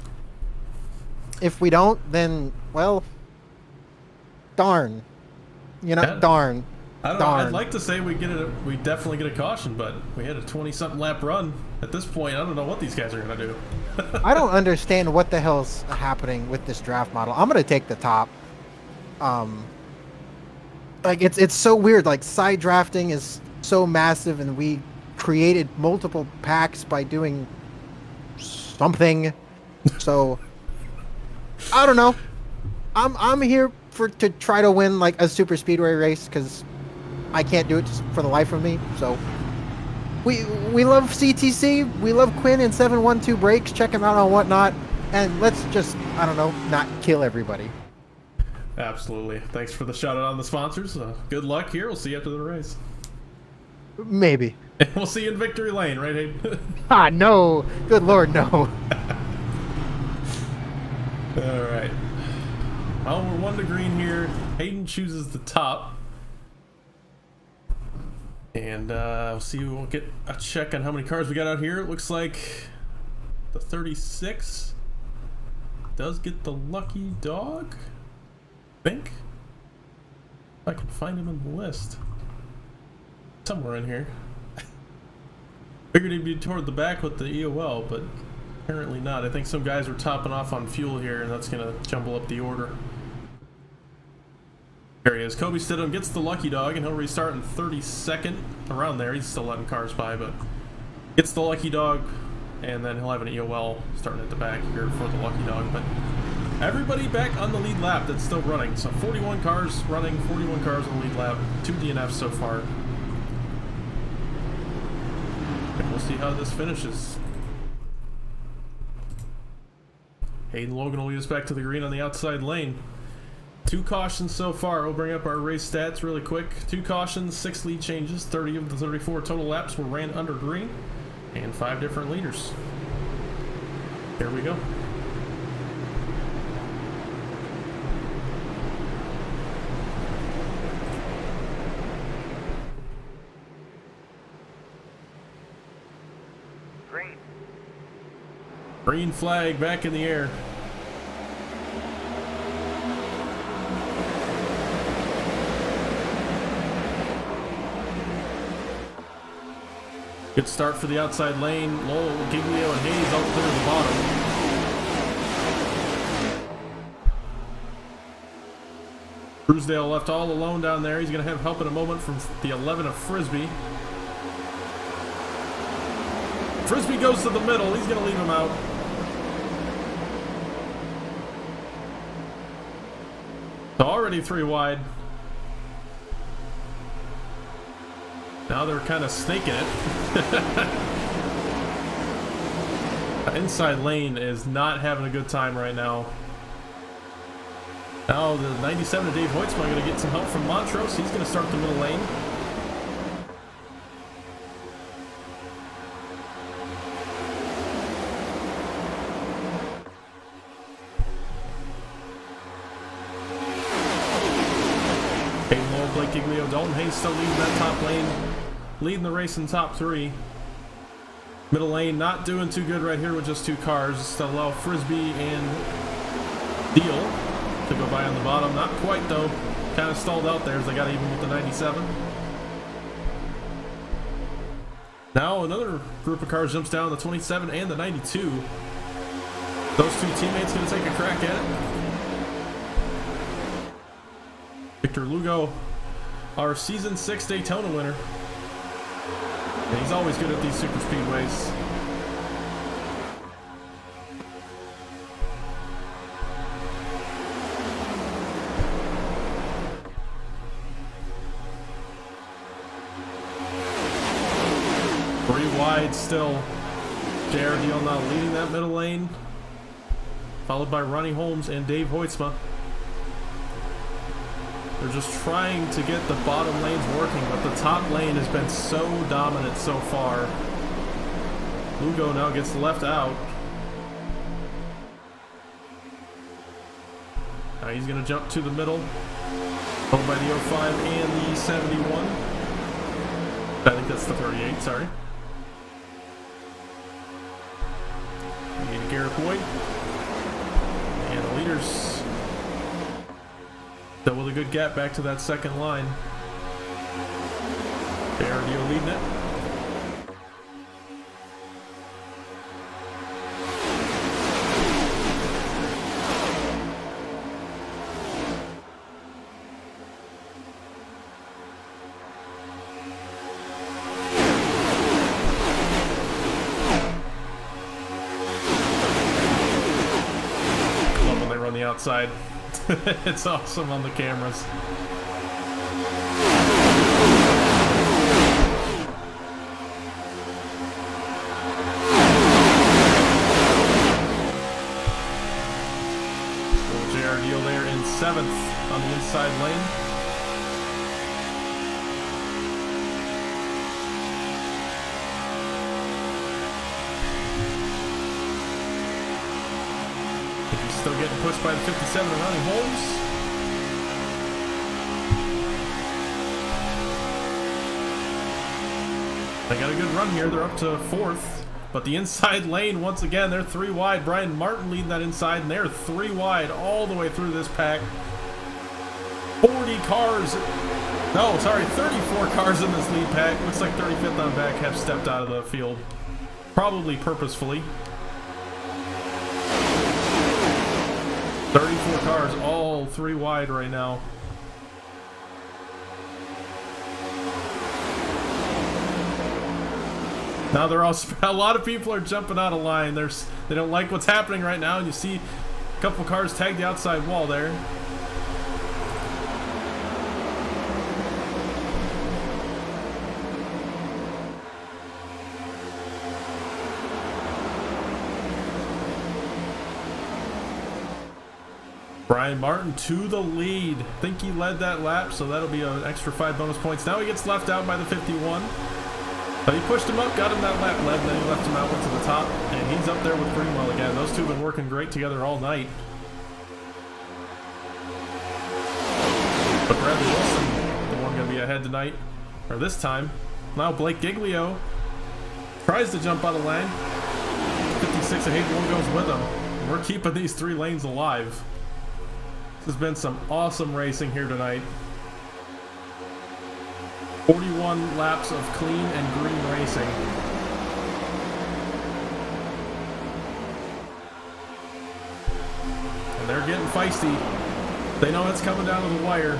if we don't, then, well, darn. You know, Yeah. darn. I don't know. I'd like to say we definitely get a caution, but we had a 20-something lap run. At this point, I don't know what these guys are going to do. I don't understand what the hell's happening with this draft model. I'm going to take the top. Like, it's so weird. Like, side drafting is so massive, and we created multiple packs by doing something. So I don't know. I'm here to try to win like a super speedway race because I can't do it for the life of me. So we love CTC, we love Quinn and 712 Breaks. Check him out on Whatnot, and let's just, I don't know, not kill everybody. Absolutely. Thanks for the shout out on the sponsors. Good luck here. We'll see you after the race. Maybe. And we'll see you in victory lane, right, Hayden? No. Good Lord, no. All right. Well, we're 1 to green here. Hayden chooses the top. And we'll see. We'll get a check on how many cars we got out here. It looks like the 36 does get the lucky dog. I think. If I can find him in the list. Somewhere in here. Figured he'd be toward the back with the EOL, but apparently not. I think some guys were topping off on fuel here, and that's going to jumble up the order. There he is. Kobe Stidham gets the lucky dog, and he'll restart in 32nd. Around there. He's still letting cars by, but gets the lucky dog, and then he'll have an EOL starting at the back here for the lucky dog. But everybody back on the lead lap that's still running. So 41 cars running, 41 cars on the lead lap, 2 DNFs so far. And we'll see how this finishes. Hayden Logan will lead us back to the green on the outside lane. 2 cautions so far. We'll bring up our race stats really quick. 2 cautions, 6 lead changes, 30 of the 34 total laps were ran under green, and 5 different leaders. Here we go. Green flag back in the air. Good start for the outside lane. Lowell, Giglio, and Hayes all clear the bottom. Truesdale left all alone down there. He's going to have help in a moment from the 11 of Frisbee. Frisbee goes to the middle. He's going to leave him out. So already 3 wide. Now they're kind of snaking it. The inside lane is not having a good time right now. Now the 97 of Dave Hoytsma going to get some help from Montrose. He's going to start the middle lane. Blake Giglio, Dalton Hayes still leading that top lane, leading the race in top 3. Middle lane not doing too good right here with just 2 cars. Just allow Frisbee and Deal to go by on the bottom. Not quite though. Kind of stalled out there as they got even with the 97. Now another group of cars jumps down, the 27 and the 92. Those 2 teammates going to take a crack at it. Victor Lugo, our season 6 Daytona winner. And he's always good at these super speedways. Three wide still. Jared Deal now leading that middle lane, followed by Ronnie Holmes and Dave Hoytsma. They're just trying to get the bottom lanes working, but the top lane has been so dominant so far. Lugo now gets left out. Now he's going to jump to the middle, followed by the 05 and the 71. I think that's the 38, sorry. We need Garrett Boyd. And the leaders still with a good gap back to that second line. Deal leading it. outside. It's awesome on the cameras. JR there in 7th on the inside lane. He's still getting pushed by the 57 and running Holmes. They got a good run here. They're up to 4th. But the inside lane, once again, they're 3 wide. Brian Martin leading that inside, and they're 3 wide all the way through this pack. 40 cars. No, sorry, 34 cars in this lead pack. Looks like 35th on back have stepped out of the field. Probably purposefully. 34 cars, all 3 wide right now. Now they're all, a lot of people are jumping out of line. They don't like what's happening right now, and you see a couple cars tag the outside wall there. Brian Martin to the lead. I think he led that lap, so that'll be an extra 5 bonus points. Now he gets left out by the 51. But he pushed him up, got him that lap led, then he left him out, went to the top, and he's up there with Greenwell again. Those two have been working great together all night. But Bradley Wilson, the one going to be ahead tonight, or this time. Now Blake Giglio tries to jump out of lane. 56 of Hayden Moore goes with him. We're keeping these 3 lanes alive. This has been some awesome racing here tonight. 41 laps of clean and green racing. And they're getting feisty. They know it's coming down to the wire.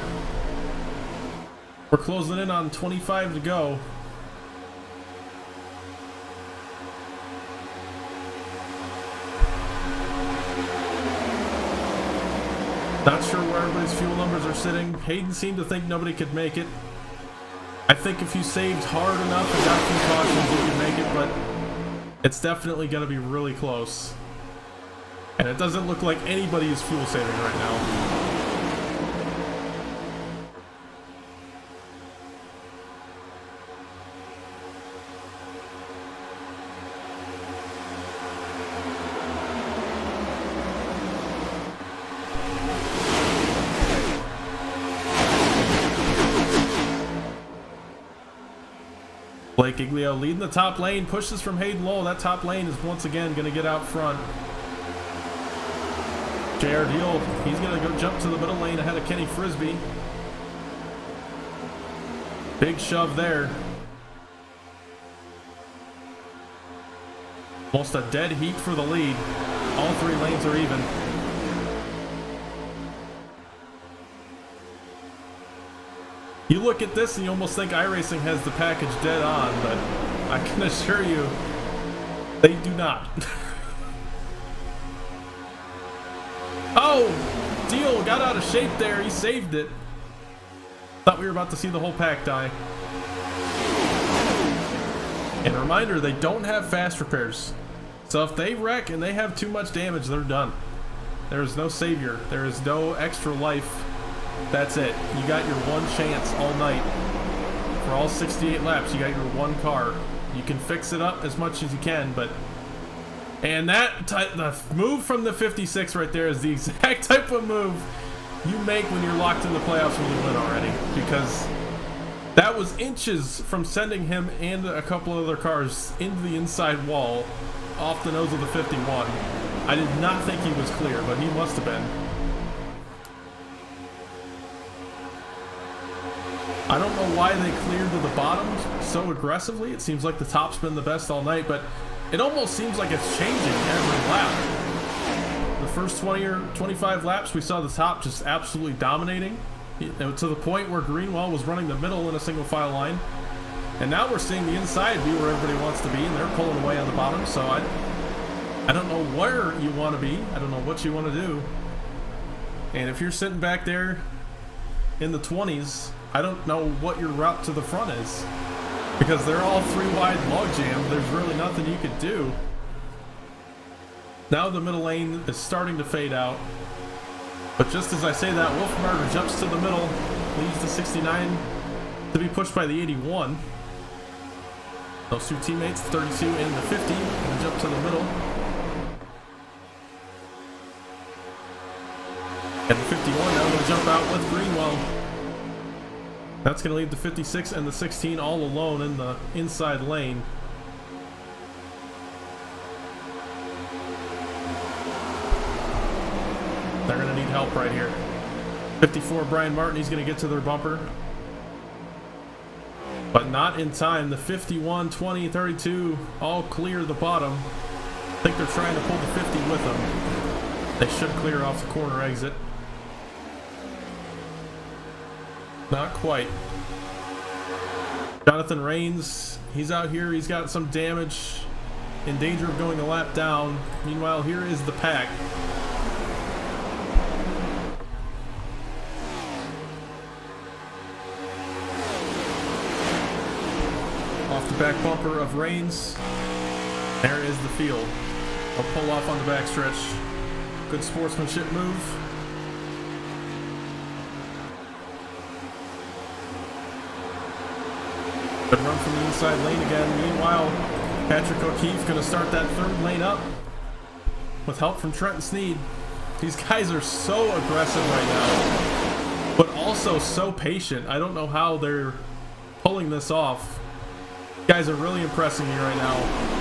We're closing in on 25 to go. Not sure where everybody's fuel numbers are sitting. Hayden seemed to think nobody could make it. I think if you saved hard enough and got a few cautions, you could make it, but it's definitely going to be really close. And it doesn't look like anybody is fuel saving right now. Blake Giglio leading the top lane, pushes from Hayden Lowell. That top lane is once again going to get out front. JR Deal, he's going to go jump to the middle lane ahead of Kenny Frisbee. Big shove there. Almost a dead heat for the lead. All 3 lanes are even. You look at this and you almost think iRacing has the package dead on, but I can assure you, they do not. Oh, Deal got out of shape there. He saved it. Thought we were about to see the whole pack die. And a reminder, they don't have fast repairs. So if they wreck and they have too much damage, they're done. There is no savior. There is no extra life. That's it. You got your one chance all night. For all 68 laps, you got your one car. You can fix it up as much as you can, but... And the move from the 56 right there is the exact type of move you make when you're locked in the playoffs when you win already. Because that was inches from sending him and a couple of other cars into the inside wall off the nose of the 51. I did not think he was clear, but he must have been. I don't know why they cleared to the bottoms so aggressively. It seems like the top's been the best all night, but it almost seems like it's changing every lap. The first 20 or 25 laps, we saw the top just absolutely dominating, to the point where Greenwell was running the middle in a single file line. And now we're seeing the inside be where everybody wants to be, and they're pulling away on the bottom. So I don't know where you want to be. I don't know what you want to do. And if you're sitting back there in the 20s, I don't know what your route to the front is, because they're all 3 wide log jam. There's really nothing you could do. Now the middle lane is starting to fade out. But just as I say that, Wolfmurder jumps to the middle, leaves the 69 to be pushed by the 81. Those two teammates, 32 and the 50, gonna jump to the middle. And the 51 now gonna jump out with Greenwell. That's gonna leave the 56 and the 16 all alone in the inside lane. They're gonna need help right here. 54, Brian Martin, he's gonna get to their bumper. But not in time. The 51, 20, 32 all clear the bottom. I think they're trying to pull the 50 with them. They should clear off the corner exit. Not quite. Jonathan Rains, he's out here. He's got some damage. In danger of going a lap down. Meanwhile, here is the pack. Off the back bumper of Rains. There is the field. A pull off on the backstretch. Good sportsmanship move. Good run from the inside lane again. Meanwhile, Patrick O'Keefe going to start that third lane up with help from Trenton Sneed. These guys are so aggressive right now, but also so patient. I don't know how they're pulling this off. Guys are really impressing me right now.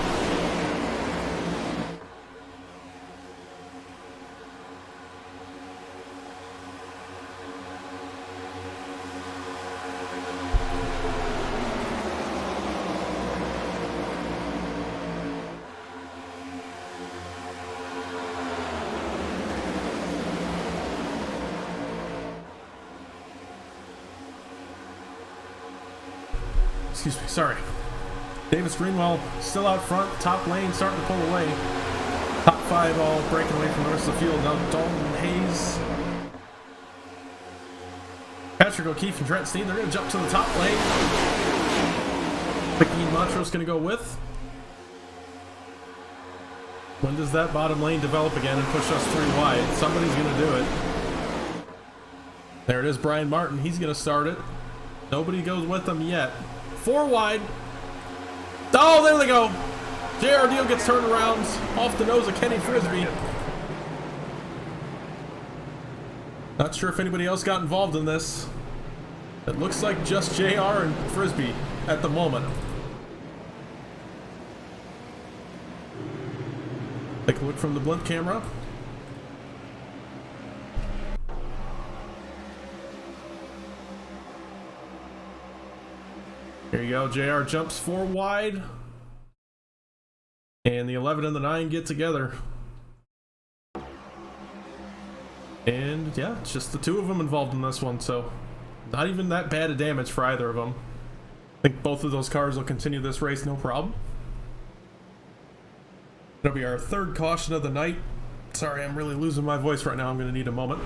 Excuse me, sorry. Davis Greenwell still out front, top lane starting to pull away. Top 5 all breaking away from the rest of the field. Now Dalton Hayes, Patrick O'Keefe and Trent Steen, they're going to jump to the top lane. Joaquin Montrose going to go with. When does that bottom lane develop again and push us 3 wide? Somebody's going to do it. There it is, Brian Martin. He's going to start it. Nobody goes with him yet. 4 wide. Oh, there they go. J.R. Deal gets turned around off the nose of Kenny Frisbee. Not sure if anybody else got involved in this. It looks like just J.R. and Frisbee at the moment. Take a look from the blimp camera. Here you go. JR jumps 4 wide. And the 11 and the 9 get together. And yeah, it's just the 2 of them involved in this one. So not even that bad of damage for either of them. I think both of those cars will continue this race no problem. It'll be our 3rd caution of the night. Sorry, I'm really losing my voice right now. I'm going to need a moment.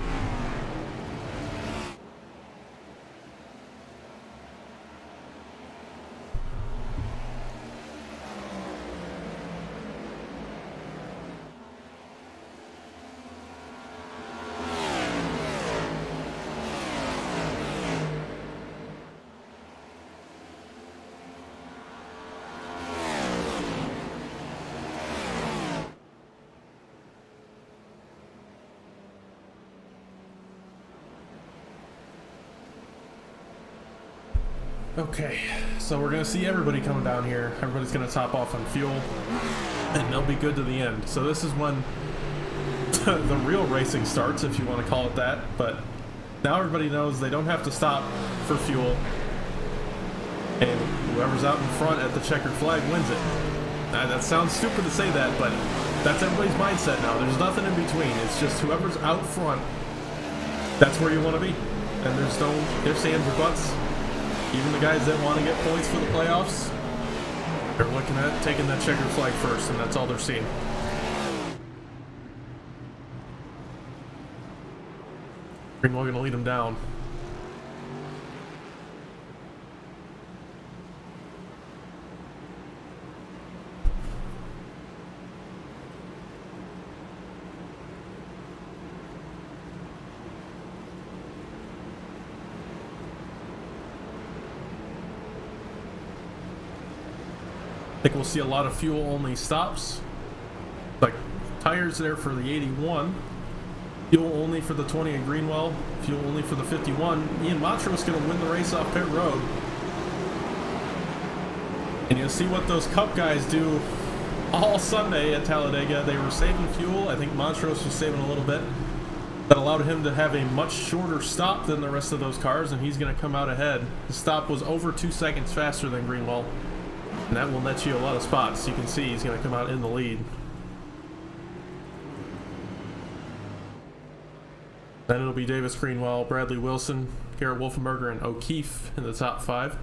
Okay, so we're gonna see everybody coming down here. Everybody's gonna top off on fuel, and they'll be good to the end. So this is when the real racing starts, if you want to call it that. But now everybody knows they don't have to stop for fuel, and whoever's out in front at the checkered flag wins it. Now, that sounds stupid to say that, but that's everybody's mindset now. There's nothing in between. It's just whoever's out front, that's where you want to be. And there's no ifs, ands, or buts. Even the guys that want to get points for the playoffs, they're looking at taking that checkered flag first, and that's all they're seeing. Greenwell gonna lead him down. I think we'll see a lot of fuel-only stops. Like tires there for the 81. Fuel only for the 20 in Greenwell. Fuel only for the 51. Ian Montrose going to win the race off pit road. And you'll see what those Cup guys do all Sunday at Talladega. They were saving fuel. I think Montrose was saving a little bit. That allowed him to have a much shorter stop than the rest of those cars, and he's going to come out ahead. The stop was over 2 seconds faster than Greenwell. And that will net you a lot of spots. You can see he's going to come out in the lead. Then it'll be Davis Greenwell, Bradley Wilson, Garrett Wolfenberger, and O'Keefe in the top 5.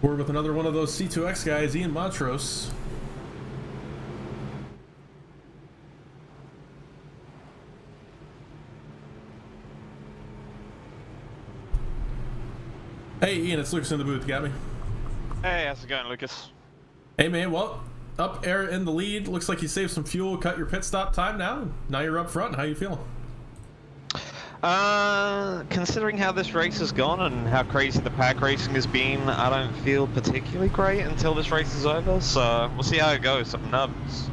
We're with another one of those C2X guys, Ian Montrose. Hey Ian, it's Lucas in the booth. Got me? Hey, how's it going, Lucas? Hey man, well, up air in the lead. Looks like you saved some fuel, cut your pit stop time now. Now you're up front. How you feeling? Considering how this race has gone and how crazy the pack racing has been, I don't feel particularly great until this race is over, so we'll see how it goes. I'm nervous.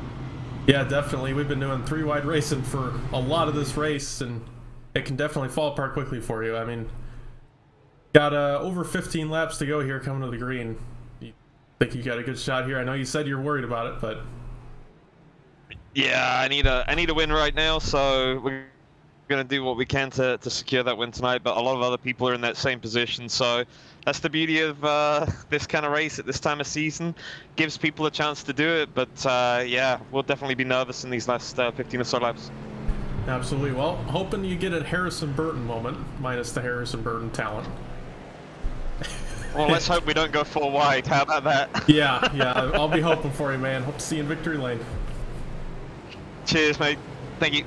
Yeah, definitely. We've been doing 3-wide racing for a lot of this race, and it can definitely fall apart quickly for you. I mean, got over 15 laps to go here coming to the green. You think you got a good shot here? I know you said you're worried about it, but Yeah, I need a win right now, so we're going to do what we can to secure that win tonight, but a lot of other people are in that same position, so that's the beauty of this kind of race at this time of season. Gives people a chance to do it, but yeah, we'll definitely be nervous in these last 15 or so laps. absolutely. Well, hoping you get a Harrison Burton moment, minus the Harrison Burton talent. Well, let's hope we don't go 4 wide. How about that? Yeah, I'll be hoping for you, man. Hope to see you in victory lane. Cheers, mate. Thank you.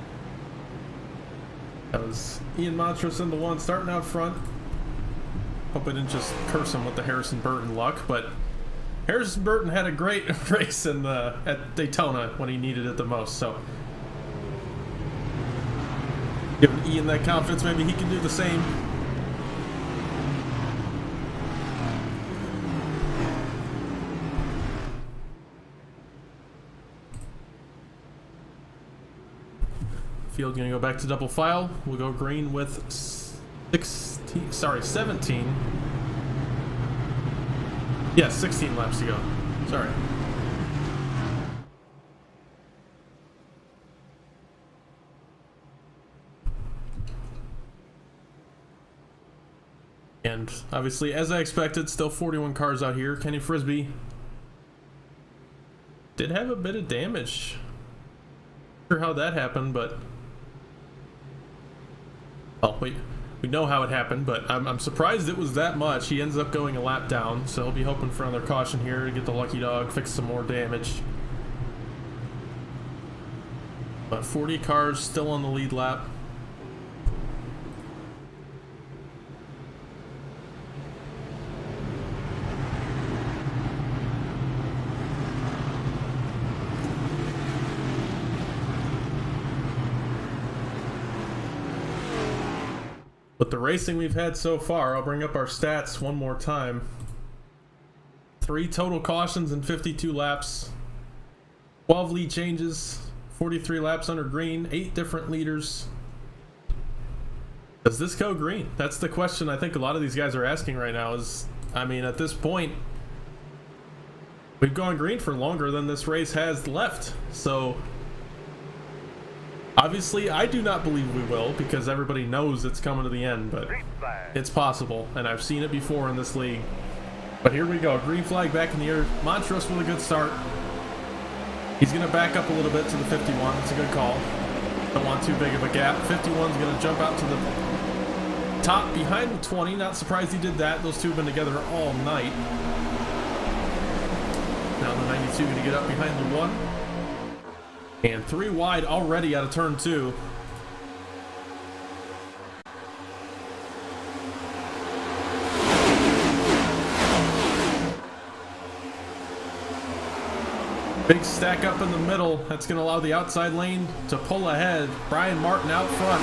That was Ian Montrose in the 1, starting out front. Hope I didn't just curse him with the Harrison Burton luck, but Harrison Burton had a great race at Daytona when he needed it the most, so giving Ian that confidence, maybe he can do the same. Field gonna go back to double file. We'll go green with 17. Yeah, 16 laps to go. Sorry. And obviously, as I expected, still 41 cars out here. Kenny Frisbee did have a bit of damage. Not sure how that happened, but well, we know how it happened, but I'm surprised it was that much. He ends up going a lap down, so he'll be hoping for another caution here to get the lucky dog, fix some more damage. But 40 cars still on the lead lap. But the racing we've had so far, I'll bring up our stats one more time. 3 total cautions in 52 laps. 12 lead changes. 43 laps under green. 8 different leaders. Does this go green? That's the question I think a lot of these guys are asking right now is, I mean, at this point, we've gone green for longer than this race has left. So obviously, I do not believe we will because everybody knows it's coming to the end, but it's possible, and I've seen it before in this league. But here we go. Green flag back in the air. Montrose with a good start. He's going to back up a little bit to the 51. It's a good call. Don't want too big of a gap. 51's going to jump out to the top behind the 20. Not surprised he did that. Those two have been together all night. Now the 92 going to get up behind the 1. And 3 wide already out of turn 2. Big stack up in the middle. That's going to allow the outside lane to pull ahead. Brian Martin out front.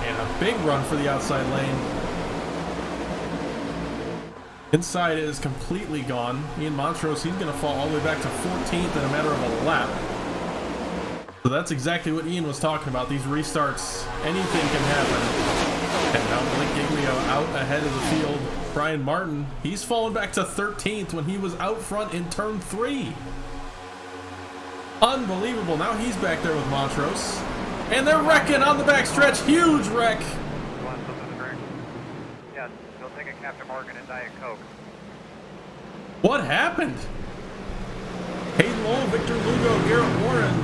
And a big run for the outside lane. Inside is completely gone. Ian Montrose, he's going to fall all the way back to 14th in a matter of a lap. So that's exactly what Ian was talking about. These restarts, anything can happen. And now Blake Giglio out ahead of the field. Brian Martin, he's fallen back to 13th when he was out front in turn 3. Unbelievable. Now he's back there with Montrose. And they're wrecking on the backstretch. Huge wreck. Yes, go take a Captain Morgan and Diet Coke. What happened? Hayden Lowell, Victor Lugo, Garrett Warren,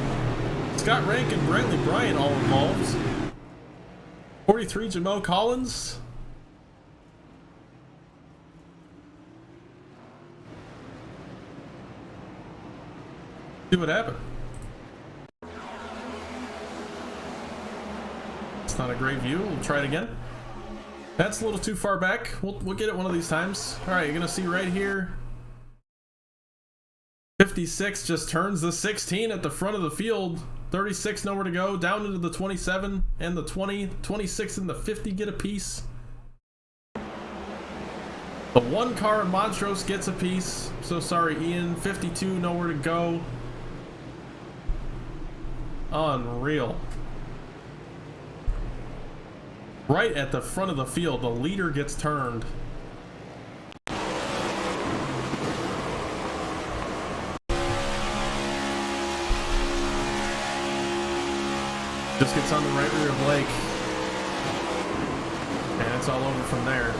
Scott Rankin, Brantley Bryant all involved. 43, Jamel Collins. See what happened. It's not a great view. We'll try it again. That's a little too far back. We'll get it one of these times. All right, you're gonna see right here. 56 just turns the 16 at the front of the field. 36 nowhere to go. Down into the 27 and the 20. 26 and the 50 get a piece. The 1 car in Montrose gets a piece. So sorry, Ian. 52 nowhere to go. Unreal. Right at the front of the field, the leader gets turned. Just gets on the right rear of Blake. And it's all over from there.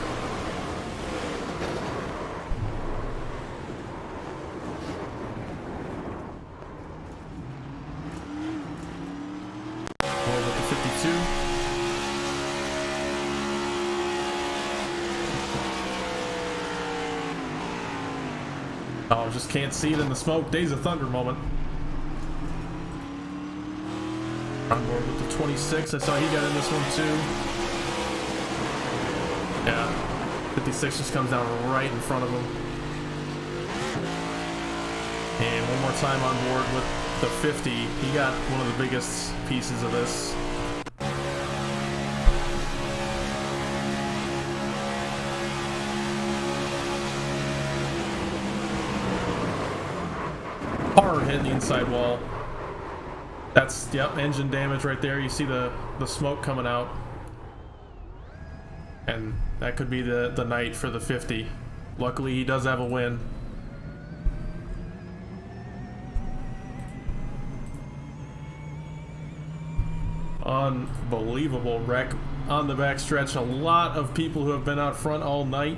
Over to 52. Oh, just can't see it in the smoke. Days of Thunder moment. On board with the 26. I saw he got in this one too. Yeah. 56 just comes down right in front of him. And one more time on board with the 50. He got one of the biggest pieces of this. Hard hitting the inside wall. That's, yep, engine damage right there. You see the smoke coming out. And that could be the night for the 50. Luckily, he does have a win. Unbelievable wreck on the backstretch. A lot of people who have been out front all night.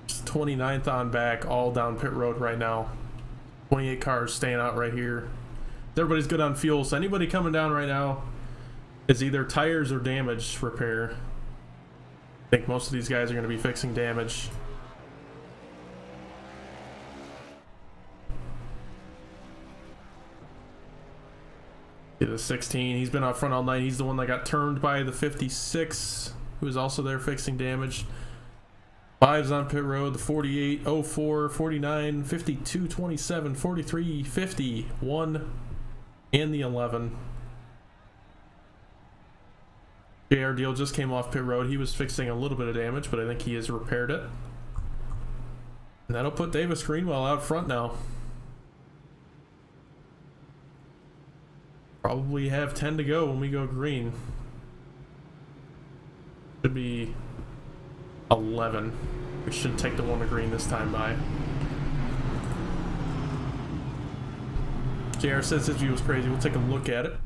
It's 29th on back, all down pit road right now. 28 cars staying out right here. Everybody's good on fuel, so anybody coming down right now is either tires or damage repair. I think most of these guys are going to be fixing damage. The 16, he's been out front all night. He's the one that got turned by the 56, who was also there fixing damage. 5's on pit road, the 48, 04, 49, 52, 27, 43, 50, 1, and the 11. JR Deal just came off pit road. He was fixing a little bit of damage, but I think he has repaired it. And that'll put Davis Greenwell out front now. Probably have 10 to go when we go green. Should be 11. We should take the one to green this time by. JR says his view was crazy. We'll take a look at it.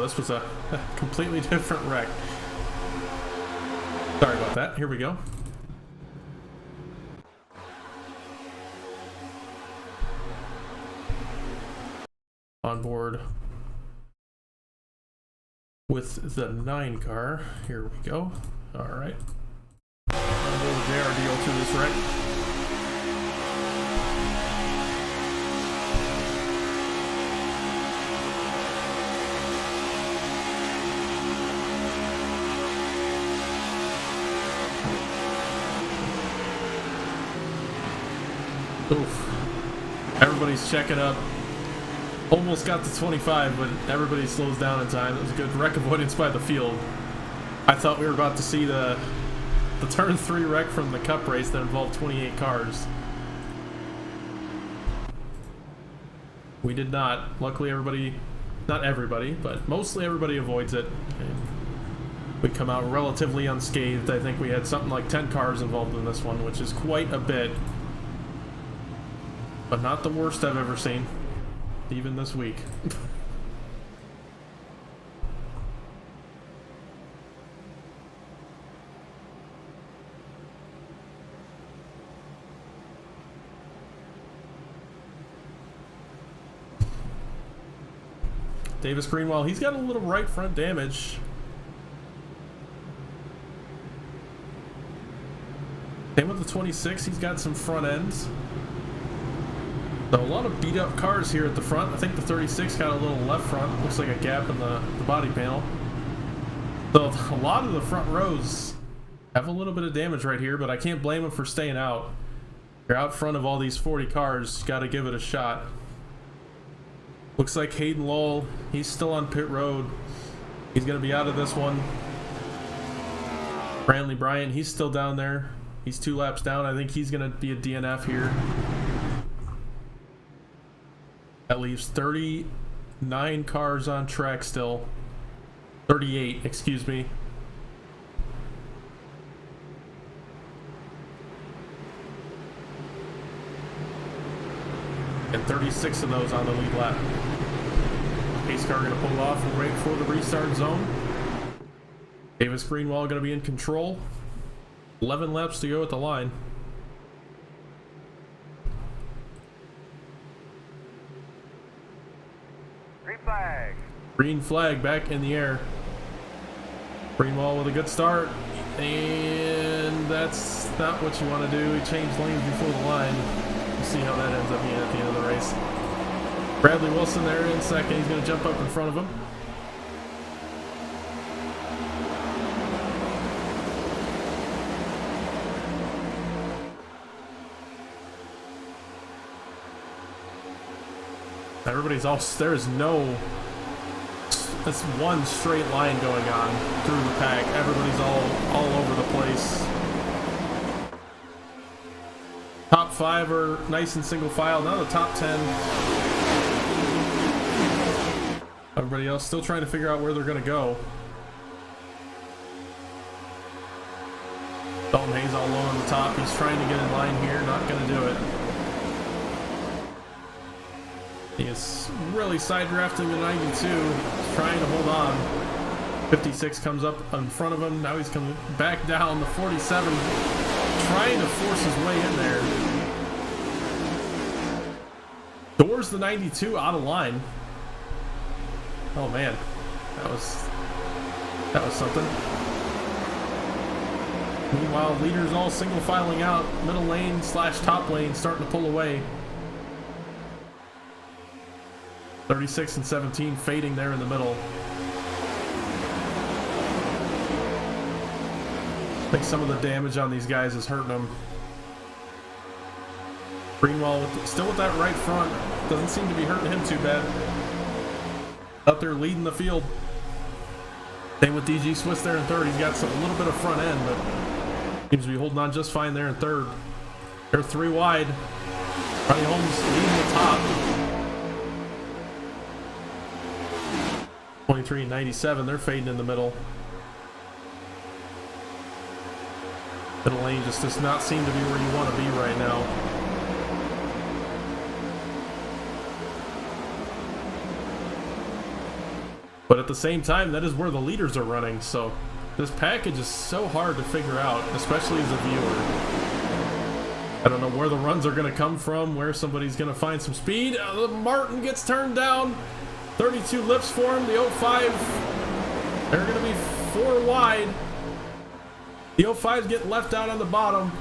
Oh, this was a completely different wreck. Sorry about that. Here we go. On board with the 9 car. Here we go. All right. On board with JRDO to this wreck. Oof. Everybody's checking up. Almost got to 25, but everybody slows down in time. It was a good wreck avoidance by the field. I thought we were about to see the turn 3 wreck from the cup race that involved 28 cars. We did not. Luckily everybody, not everybody, but mostly everybody avoids it. And we come out relatively unscathed. I think we had something like 10 cars involved in this one, which is quite a bit. But not the worst I've ever seen, even this week. Davis Greenwald, he's got a little right front damage. Same with the 26, he's got some front ends. So a lot of beat up cars here at the front. I think the 36 got a little left front. Looks like a gap in the body panel. So a lot of the front rows have a little bit of damage right here, but I can't blame them for staying out. You're out front of all these 40 cars, got to give it a shot. Looks like Hayden Lowell, he's still on pit road. He's going to be out of this one. Brantley Bryant, he's still down there. He's 2 laps down. I think he's going to be a DNF here. That leaves 39 cars on track still. 38, excuse me. And 36 of those on the lead lap. Pace car going to pull off and wait for the restart zone. Davis Greenwald going to be in control. 11 laps to go at the line. Green flag. Green flag back in the air. Greenwald with a good start. And that's not what you want to do. He changed lanes before the line. We'll see how that ends up being at the end of the race. Bradley Wilson there in second. He's going to jump up in front of him. Everybody's all, there's no, it's one straight line going on through the pack. Everybody's all over the place. Top 5 are nice and single file. Now the top 10. Everybody else still trying to figure out where they're going to go. Dalton Hayes all low on the top. He's trying to get in line here. Not going to do it. He is really side drafting the 92. He's trying to hold on. 56 comes up in front of him. Now he's coming back down. The 47 trying to force his way in there. Doors the 92 out of line. Oh man, that was something. Meanwhile, leaders all single filing out. Middle lane / top lane starting to pull away. 36 and 17 fading there in the middle. I think some of the damage on these guys is hurting them. Greenwald still with that right front. Doesn't seem to be hurting him too bad. Out there leading the field. Same with DG Swiss there in third. He's got a little bit of front end, but seems to be holding on just fine there in third. They're 3 wide. Ronnie Holmes leading the top. 23 and 97, they're fading in the middle. Middle lane just does not seem to be where you want to be right now. But at the same time, that is where the leaders are running. So this package is so hard to figure out, especially as a viewer. I don't know where the runs are going to come from, where somebody's going to find some speed. Martin gets turned down. 32 lifts for him. The 05, they're going to be 4 wide. The 05's getting left out on the bottom.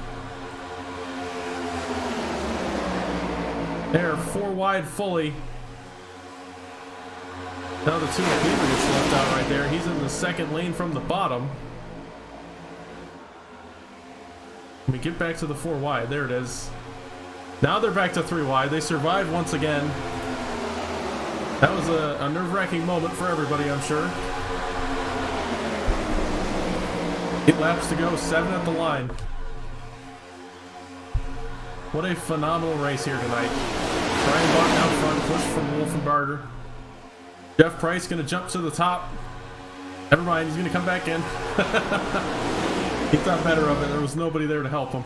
They're 4 wide fully. Now the 2 gets left out right there. He's in the second lane from the bottom. Let me get back to the 4 wide. There it is. Now they're back to 3 wide. They survived once again. That was a nerve-wracking moment for everybody, I'm sure. 8 laps to go, 7 at the line. What a phenomenal race here tonight. Brian Barton out front, push from Wolfenbarger. Jeff Price going to jump to the top. Never mind, he's going to come back in. He thought better of it. There was nobody there to help him.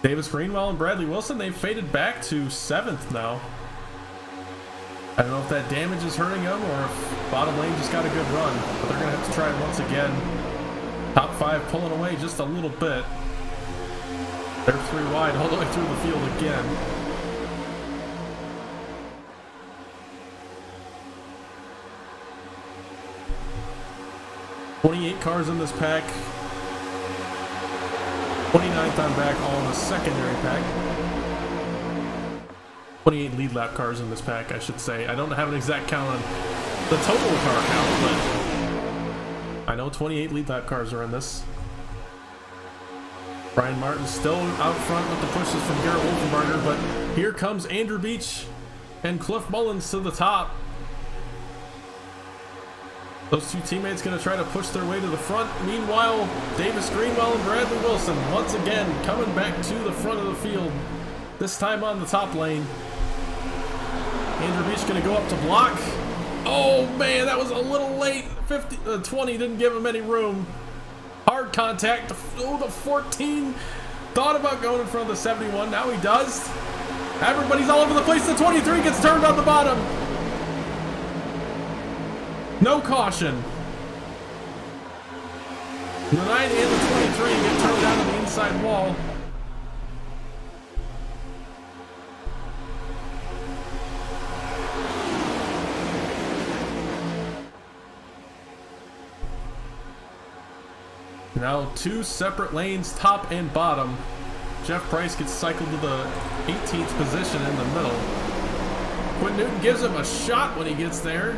Davis Greenwell and Bradley Wilson, they've faded back to 7th now. I don't know if that damage is hurting them or if bottom lane just got a good run. But they're going to have to try it once again. Top 5 pulling away just a little bit. They're 3 wide all the way through the field again. $28 cars in this pack. 29th on back, all in the secondary pack. 28 lead lap cars in this pack, I should say. I don't have an exact count on the total car count, but I know 28 lead lap cars are in this. Brian Martin still out front with the pushes from Garrett Wolfenbarger, but here comes Andrew Beach and Cliff Mullins to the top. Those 2 teammates going to try to push their way to the front. Meanwhile, Davis Greenwell and Bradley Wilson once again coming back to the front of the field. This time on the top lane. Andrew Beach going to go up to block. Oh man, that was a little late. 20 didn't give him any room. Hard contact. Oh, the 14 thought about going in front of the 71. Now he does. Everybody's all over the place. The 23 gets turned on the bottom. No caution. The 9 and the 23 get turned down on the inside wall. Now 2 separate lanes, top and bottom. Jeff Price gets cycled to the 18th position in the middle. Quinn Newton gives him a shot when he gets there.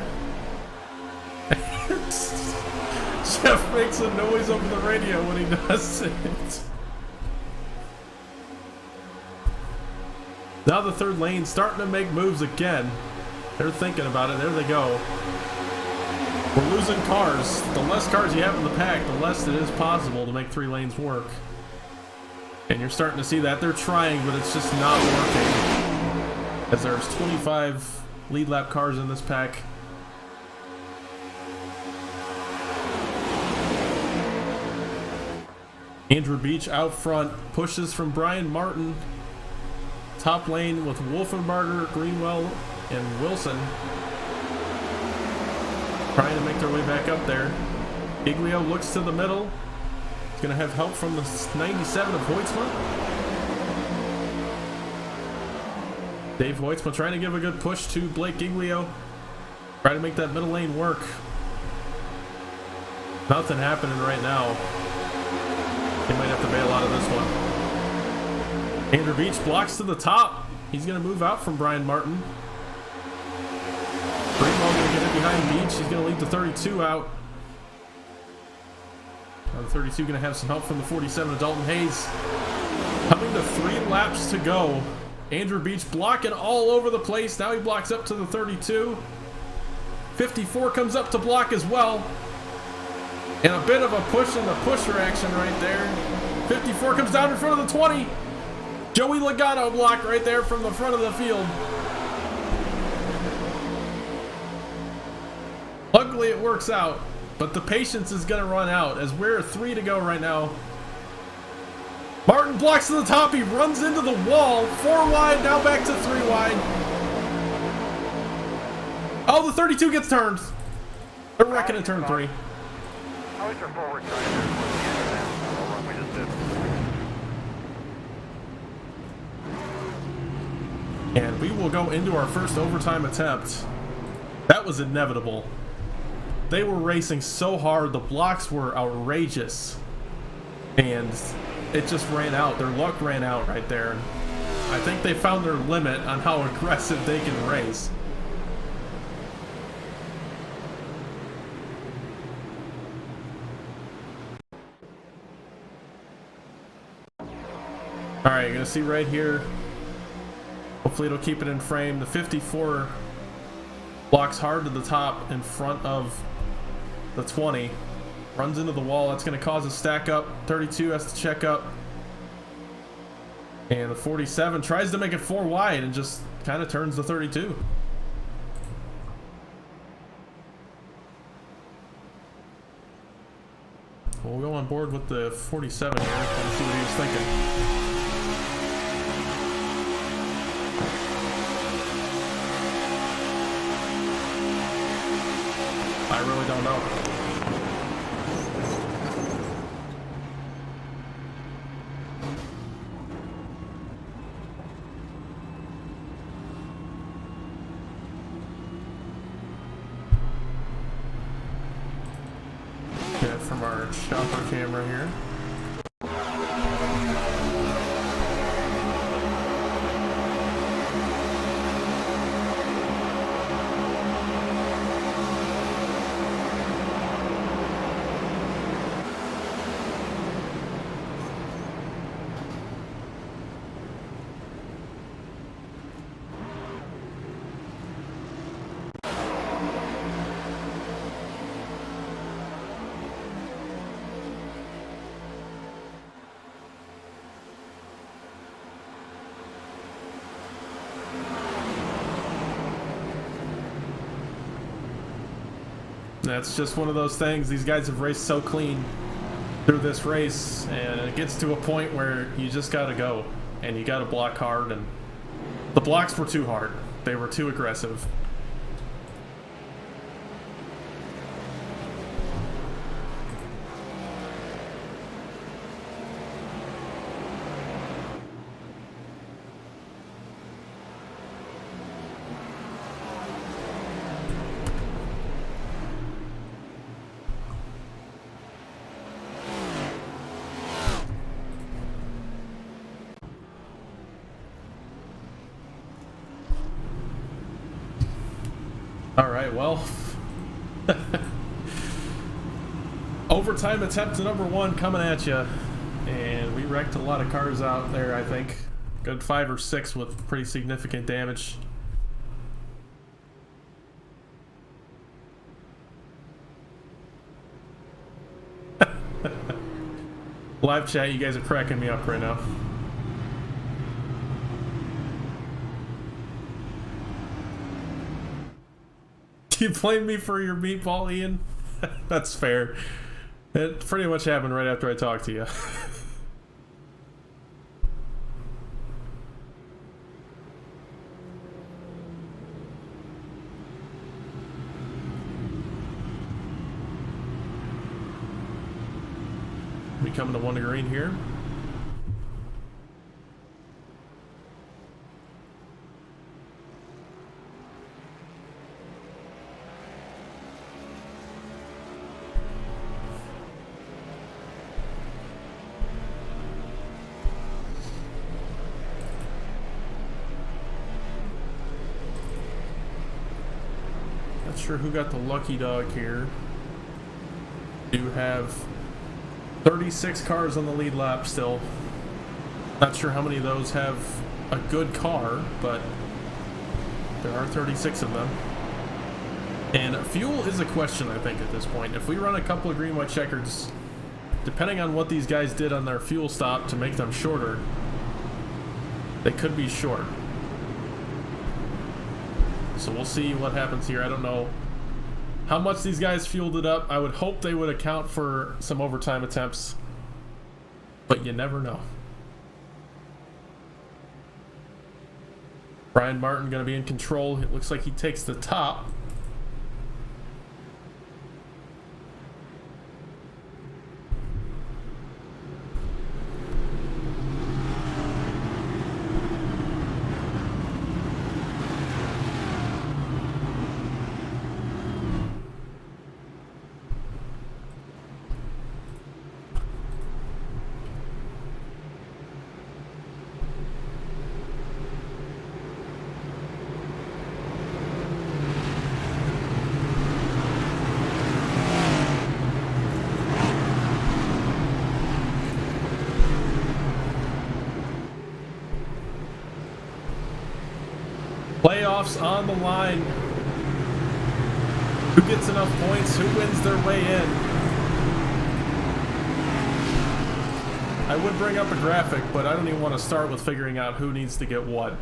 Jeff makes a noise over the radio when he does it. Now the 3rd lane starting to make moves again. They're thinking about it. There they go. We're losing cars. The less cars you have in the pack, the less it is possible to make 3 lanes work. And you're starting to see that. They're trying, but it's just not working. As there's 25 lead lap cars in this pack. Andrew Beach out front, pushes from Brian Martin. Top lane with Wolfenbarger, Greenwell, and Wilson. Trying to make their way back up there. Giglio looks to the middle. He's going to have help from the 97 of Hoytsma. Dave Hoytsma trying to give a good push to Blake Giglio. Try to make that middle lane work. Nothing happening right now. They might have to bail out of this one. Andrew Beach blocks to the top. He's going to move out from Brian Martin. Greenwell going to get in behind Beach. He's going to leave the 32 out. Now the 32 going to have some help from the 47 of Dalton Hayes. Coming to 3 laps to go. Andrew Beach blocking all over the place. Now he blocks up to the 32. 54 comes up to block as well. And a bit of a push in the pusher action right there. 54 comes down in front of the 20. Joey Logano blocked right there from the front of the field. Luckily it works out, but the patience is going to run out as we're 3 to go right now. Martin blocks to the top. He runs into the wall. 4 wide, now back to 3 wide. Oh, the 32 gets turned. wrecking in turn 3. How is your forward trying to towards the end of that little run we just did? And we will go into our first overtime attempt. That was inevitable. They were racing so hard, the blocks were outrageous. And it just ran out. Their luck ran out right there. I think they found their limit on how aggressive they can race. Alright, you're gonna see right here. Hopefully it'll keep it in frame. The 54 blocks hard to the top in front of the 20. Runs into the wall. That's gonna cause a stack up. 32 has to check up. And the 47 tries to make it 4 wide and just kind of turns the 32. We'll go on board with the 47 here and see what he was thinking. I really don't know. Get it from our chopper camera here. That's just one of those things. These guys have raced so clean through this race, and it gets to a point where you just gotta go and you gotta block hard, and the blocks were too hard. They were too aggressive. Alright, well, overtime attempt to number 1 coming at you, and we wrecked a lot of cars out there. I think good 5 or 6 with pretty significant damage. Live chat, you guys are cracking me up right now. You blame me for your meatball, Ian? That's fair. It pretty much happened right after I talked to you. We coming to 1 to green here. Not sure who got the lucky dog here. Do have 36 cars on the lead lap still. Not sure how many of those have a good car, but there are 36 of them. And fuel is a question, I think, at this point. If we run a couple of green white checkers, depending on what these guys did on their fuel stop to make them shorter, they could be short. So we'll see what happens here. I don't know how much these guys fueled it up. I would hope they would account for some overtime attempts, but you never know. Brian Martin going to be in control. It looks like he takes the top. Playoffs on the line. Who gets enough points? Who wins their way in? I would bring up a graphic, but I don't even want to start with figuring out who needs to get what.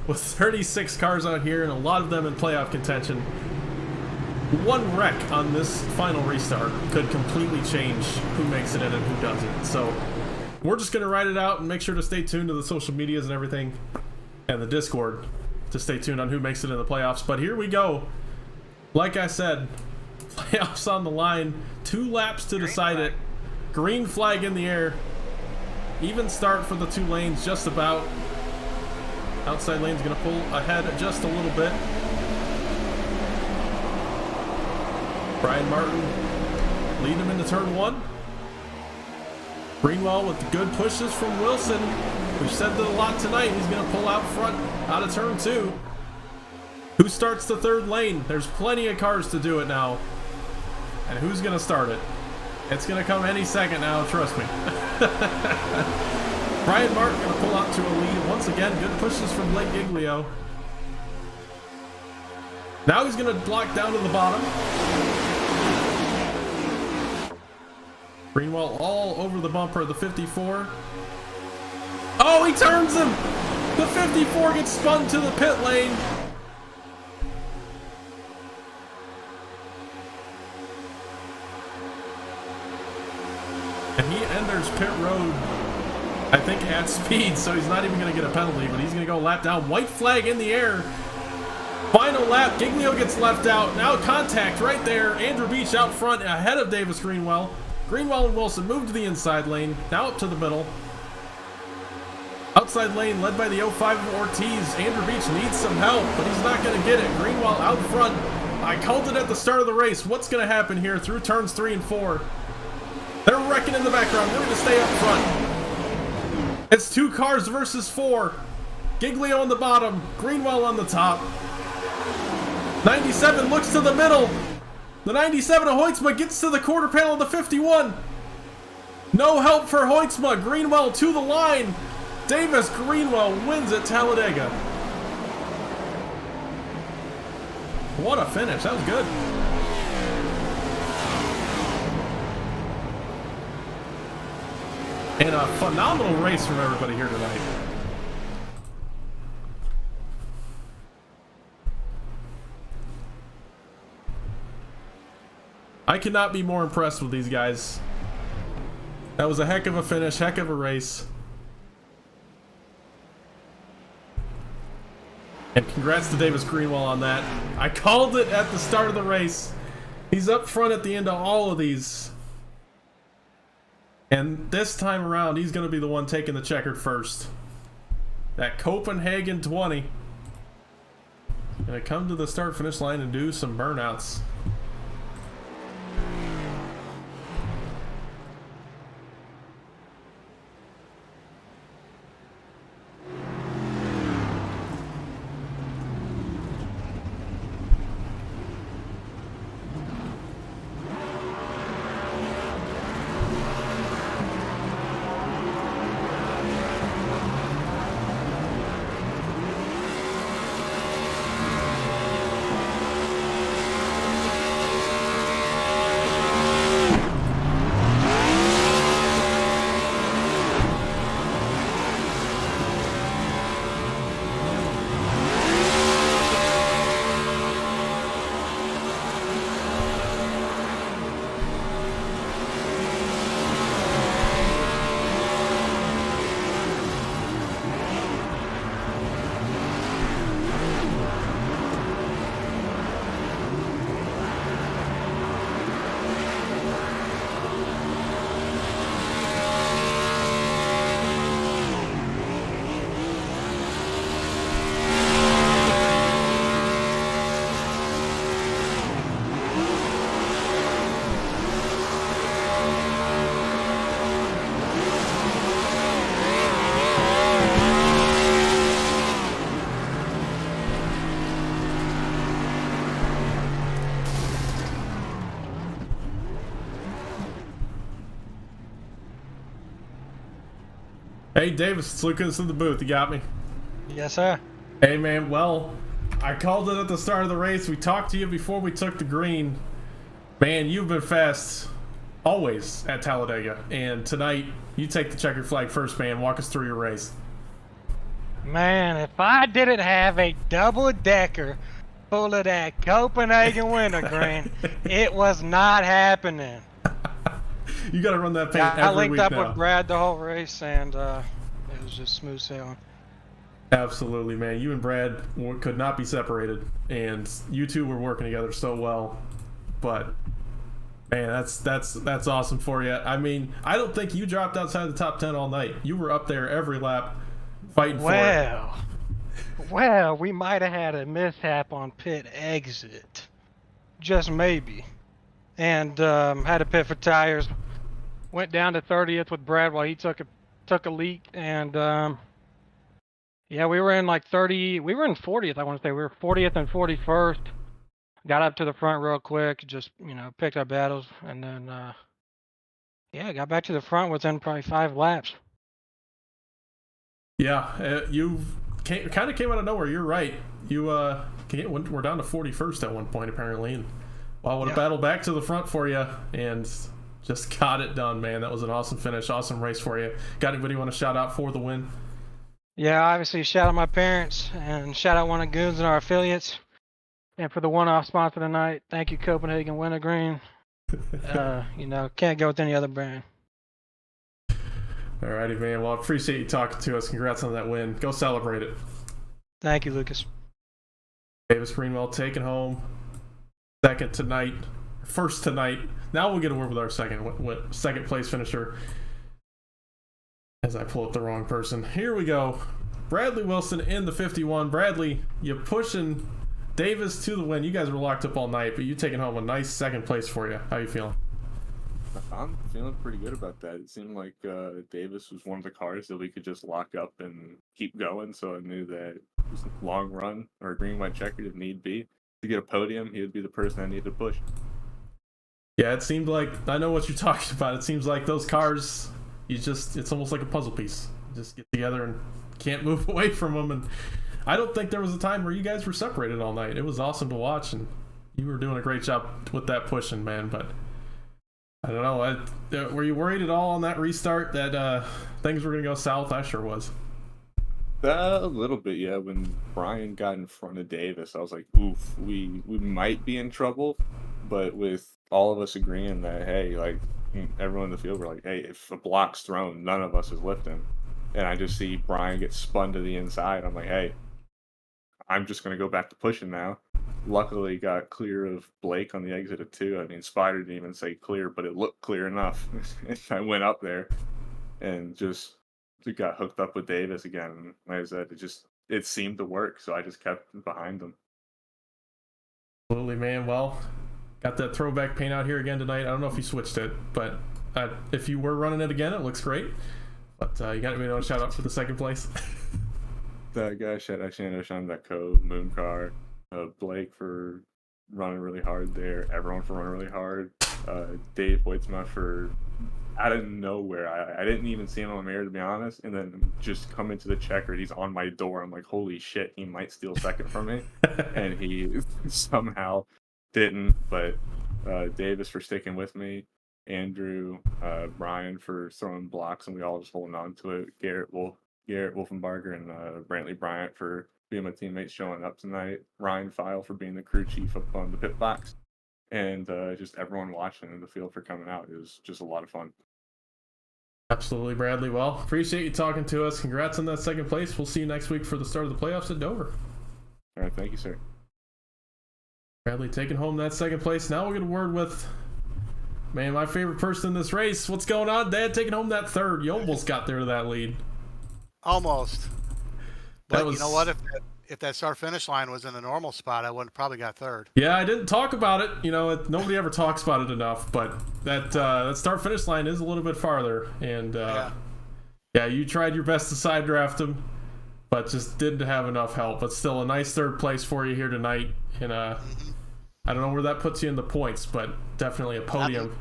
With 36 cars out here and a lot of them in playoff contention, one wreck on this final restart could completely change who makes it in and who doesn't. So we're just going to ride it out and make sure to stay tuned to the social medias and everything and the Discord to stay tuned on who makes it in the playoffs. But here we go. Like I said, playoffs on the line, 2 laps to decide it. Green flag in the air. Even start for the 2 lanes, just about. Outside lane's going to pull ahead just a little bit. Brian Martin leading him into turn 1. Greenwell with the good pushes from Wilson. We've said that a lot tonight. He's going to pull out front out of turn 2. Who starts the 3rd lane? There's plenty of cars to do it now. And who's going to start it? It's going to come any second now, trust me. Brian Martin going to pull out to a lead. Once again, good pushes from Blake Giglio. Now he's going to block down to the bottom. Greenwell all over the bumper of the 54. Oh, he turns him! The 54 gets spun to the pit lane. And he enters pit road, I think, at speed, so he's not even going to get a penalty, but he's going to go lap down. White flag in the air. Final lap, Giglio gets left out. Now contact right there. Andrew Beach out front ahead of Davis Greenwell. Greenwell and Wilson move to the inside lane. Now up to the middle. Outside lane led by the 05 of Ortiz. Andrew Beach needs some help, but he's not going to get it. Greenwell out front. I called it at the start of the race. What's going to happen here through turns 3 and 4? They're wrecking in the background. We're going to stay up front. It's 2 cars versus 4. Giglio on the bottom. Greenwell on the top. 97 looks to the middle. The 97 of Hoytsma gets to the quarter panel of the 51. No help for Hoytsma. Greenwell to the line. Davis Greenwell wins at Talla-Dave-a. What a finish. That was good. And a phenomenal race from everybody here tonight. I cannot be more impressed with these guys. That was a heck of a finish, heck of a race. And congrats to Davis Greenwell on that. I called it at the start of the race. He's up front at the end of all of these. And this time around, he's going to be the one taking the checkered first. That Copenhagen 20. Going to come to the start-finish line and do some burnouts. Hey Davis, it's Lucas in the booth. You got me? Yes, sir. Hey man, well, I called it at the start of the race. We talked to you before we took the green. Man, you've been fast always at Talla-Dave-a. And tonight, you take the checkered flag first, man. Walk us through your race. Man, if I didn't have a double-decker full of that Copenhagen wintergreen, it was not happening. You got to run that paint every week now. I linked up with Brad the whole race, and it was just smooth sailing. Absolutely, man. You and Brad could not be separated, and you two were working together so well. But man, that's awesome for you. I mean, I don't think you dropped outside the top 10 all night. You were up there every lap, fighting for it. Well, we might have had a mishap on pit exit, just maybe, and had to pit for tires. Went down to 30th with Brad while he took a leak, and yeah, we were in like 30. We were in 40th. I want to say we were 40th and 41st. Got up to the front real quick, just picked our battles, and then yeah, got back to the front within probably 5 laps. Yeah, you kind of came out of nowhere. You're right. You we're down to 41st at one point apparently, and I would have battled back to the front for you and just got it done, man. That was an awesome finish, awesome race for you. Got anybody you want to shout out for the win? Yeah, obviously shout out my parents and shout out one of Goons and our affiliates. And for the one-off sponsor tonight, thank you, Copenhagen Wintergreen. Can't go with any other brand. Alrighty, man. Well, I appreciate you talking to us. Congrats on that win. Go celebrate it. Thank you, Lucas. Davis Greenwell taking home first tonight. Now we'll get a word with our second place finisher. As I pull up the wrong person. Here we go. Bradley Wilson in the 51. Bradley, you pushing Davis to the win. You guys were locked up all night, but you taking home a nice second place for you. How you feeling? I'm feeling pretty good about that. It seemed like Davis was one of the cars that we could just lock up and keep going, so I knew that it was a long run or green, white, checkered if need be. To get a podium, he would be the person I needed to push. Yeah, it seemed like, I know what you're talking about. It seems like those cars, it's almost like a puzzle piece. You just get together and can't move away from them. And I don't think there was a time where you guys were separated all night. It was awesome to watch, and you were doing a great job with that pushing, man. But I don't know. Were you worried at all on that restart that things were going to go south? I sure was. A little bit, yeah. When Brian got in front of Davis, I was like, oof, we might be in trouble. But with all of us agreeing that, hey, like, everyone in the field were like, hey, if a block's thrown, none of us is lifting. And I just see Brian get spun to the inside. I'm like, hey, I'm just going to go back to pushing now. Luckily, got clear of Blake on the exit of 2. I mean, Spider didn't even say clear, but it looked clear enough. I went up there and just got hooked up with Davis again. And like I said, it seemed to work, so I just kept behind him. Absolutely, man. Well, got that throwback paint out here again tonight. I don't know if you switched it, but if you were running it again, it looks great. But you got anybody to shout out for the second place? That guy, Shannon Cove, Mooncar, Blake for running really hard there, everyone for running really hard, Dave Hoytsma for out of nowhere. I didn't even see him on the mirror, to be honest, and then just come into the checkered, he's on my door. I'm like, holy shit, he might steal second from me. And he somehow didn't, but Davis for sticking with me, Andrew, Brian for throwing blocks, and we all just holding on to it, Garrett Wolfenbarger and Brantley Bryant for being my teammates showing up tonight, Ryan File for being the crew chief up on the pit box, and just everyone watching in the field for coming out. It was just a lot of fun. Absolutely, Bradley. Well, appreciate you talking to us. Congrats on that second place. We'll see you next week for the start of the playoffs at Dover. All right, thank you, sir. Bradley taking home that second place. Now we'll get a word with, man, my favorite person in this race. What's going on, Dad? Taking home that third. You almost got there to that lead. Almost. But you know what? If that start-finish line was in a normal spot, I would have probably got third. Yeah, I didn't talk about it. Nobody ever talks about it enough. But that start-finish line is a little bit farther. And, yeah, you tried your best to side draft him, but just didn't have enough help. But still a nice third place for you here tonight. And I don't know where that puts you in the points, but definitely a podium.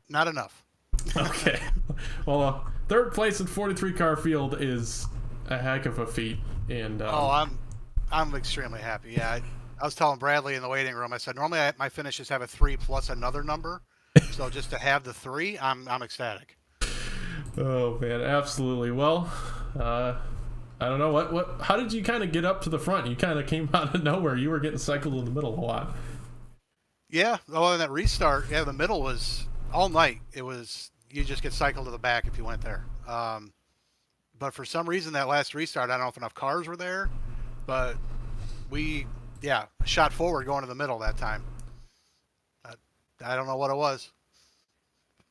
Not enough. Okay. Well, third place in 43 car field is a heck of a feat. And I'm I'm extremely happy. Yeah, I was telling Bradley in the waiting room. I said normally my finishes have a 3 plus another number, so just to have the 3, I'm ecstatic. Oh man, absolutely. Well, I don't know what. How did you kind of get up to the front? You kind of came out of nowhere. You were getting cycled in the middle a lot. Yeah, well, in that restart, yeah, the middle was all night. It was you just get cycled to the back if you went there. But for some reason, that last restart, I don't know if enough cars were there, but we, shot forward going to the middle that time. I don't know what it was.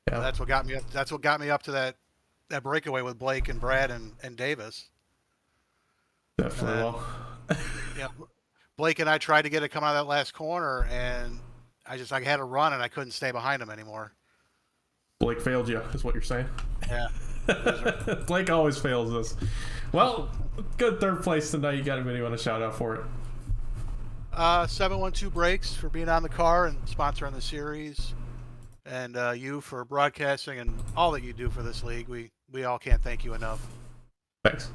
Yeah. That's what got me up. That's what got me up to that breakaway with Blake and Brad and Davis. Definitely. Well. Yeah, Blake and I tried to get it come out of that last corner, and I had to run, and I couldn't stay behind him anymore. Blake failed you, is what you're saying. Yeah. Blake always fails us. Well, good third place tonight. You got anybody you want to shout out for it? 712Breaks for being on the car and sponsoring the series, and you for broadcasting and all that you do for this league. We all can't thank you enough. Thanks.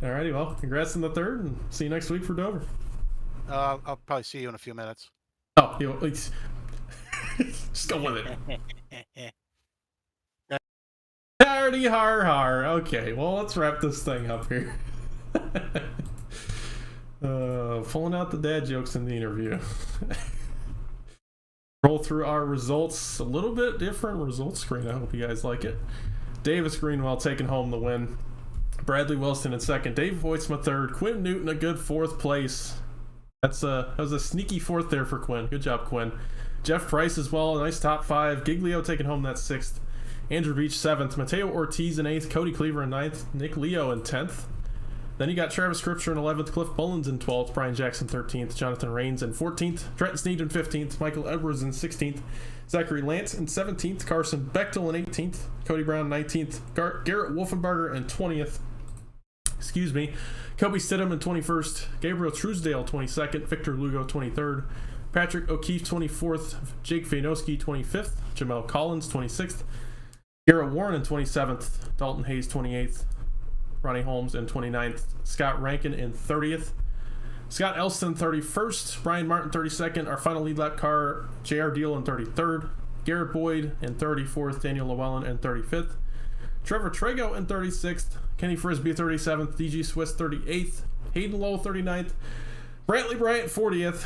Alrighty, well, congrats on the third, and see you next week for Dover. I'll probably see you in a few minutes. Oh, just go with it. Hardy har har. Okay, well, let's wrap this thing up here. Pulling out the dad jokes in the interview. Roll through our results. A little bit different results screen. I hope you guys like it. Davis Greenwell taking home the win. Bradley Wilson in second. Dave Voitsma third. Quinn Newton a good fourth place. That was a sneaky fourth there for Quinn. Good job, Quinn. Jeff Price as well. A nice top 5. Giglio taking home that 6th. Andrew Beach 7th. Mateo Ortiz in 8th. Cody Cleaver in 9th. Nick Leo in 10th. Then you got Travis Scripture in 11th. Cliff Mullins in 12th. Brian Jackson 13th. Jonathan Rains in 14th. Trenton Sneed in 15th. Michael Edwards in 16th. Zachary Lance in 17th. Carson Bechtel in 18th. Cody Brown 19th. Garrett Wolfenbarger in 20th. Excuse me. Kobe Stidham in 21st. Gabriel Truesdale 22nd. Victor Lugo 23rd. Patrick O'Keefe 24th. Jake Vainoski 25th. Jamel Collins 26th. Garrett Warren in 27th. Dalton Hayes 28th. Ronnie Holmes in 29th. Scott Rankin in 30th. Scott Elston 31st. Brian Martin 32nd. Our final lead lap car, J.R. Deal in 33rd. Garrett Boyd in 34th. Daniel Llewellyn in 35th. Trevor Trago in 36th. Kenny Frisbee 37th. DG Swiss 38th. Hayden Lowell 39th. Brantley Bryant 40th.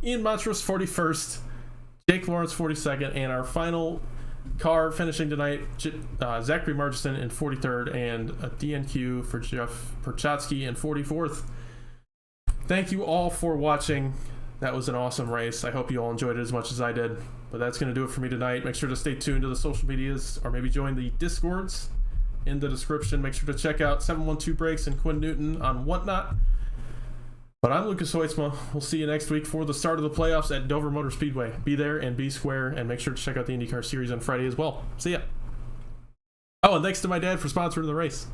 Ian Montrose 41st. Jake Lawrence 42nd. And our final car finishing tonight, Zachary Margiston in 43rd, and a DNQ for Jeff Perchatsky in 44th. Thank you all for watching. That was an awesome race. I hope you all enjoyed it as much as I did. But that's going to do it for me tonight. Make sure to stay tuned to the social medias, or maybe join the Discords in the description. Make sure to check out 712 Breaks and Quinn Newton on Whatnot. But I'm Lucas Hoitzma. We'll see you next week for the start of the playoffs at Dover Motor Speedway. Be there and be square, and make sure to check out the IndyCar Series on Friday as well. See ya. Oh, and thanks to my dad for sponsoring the race.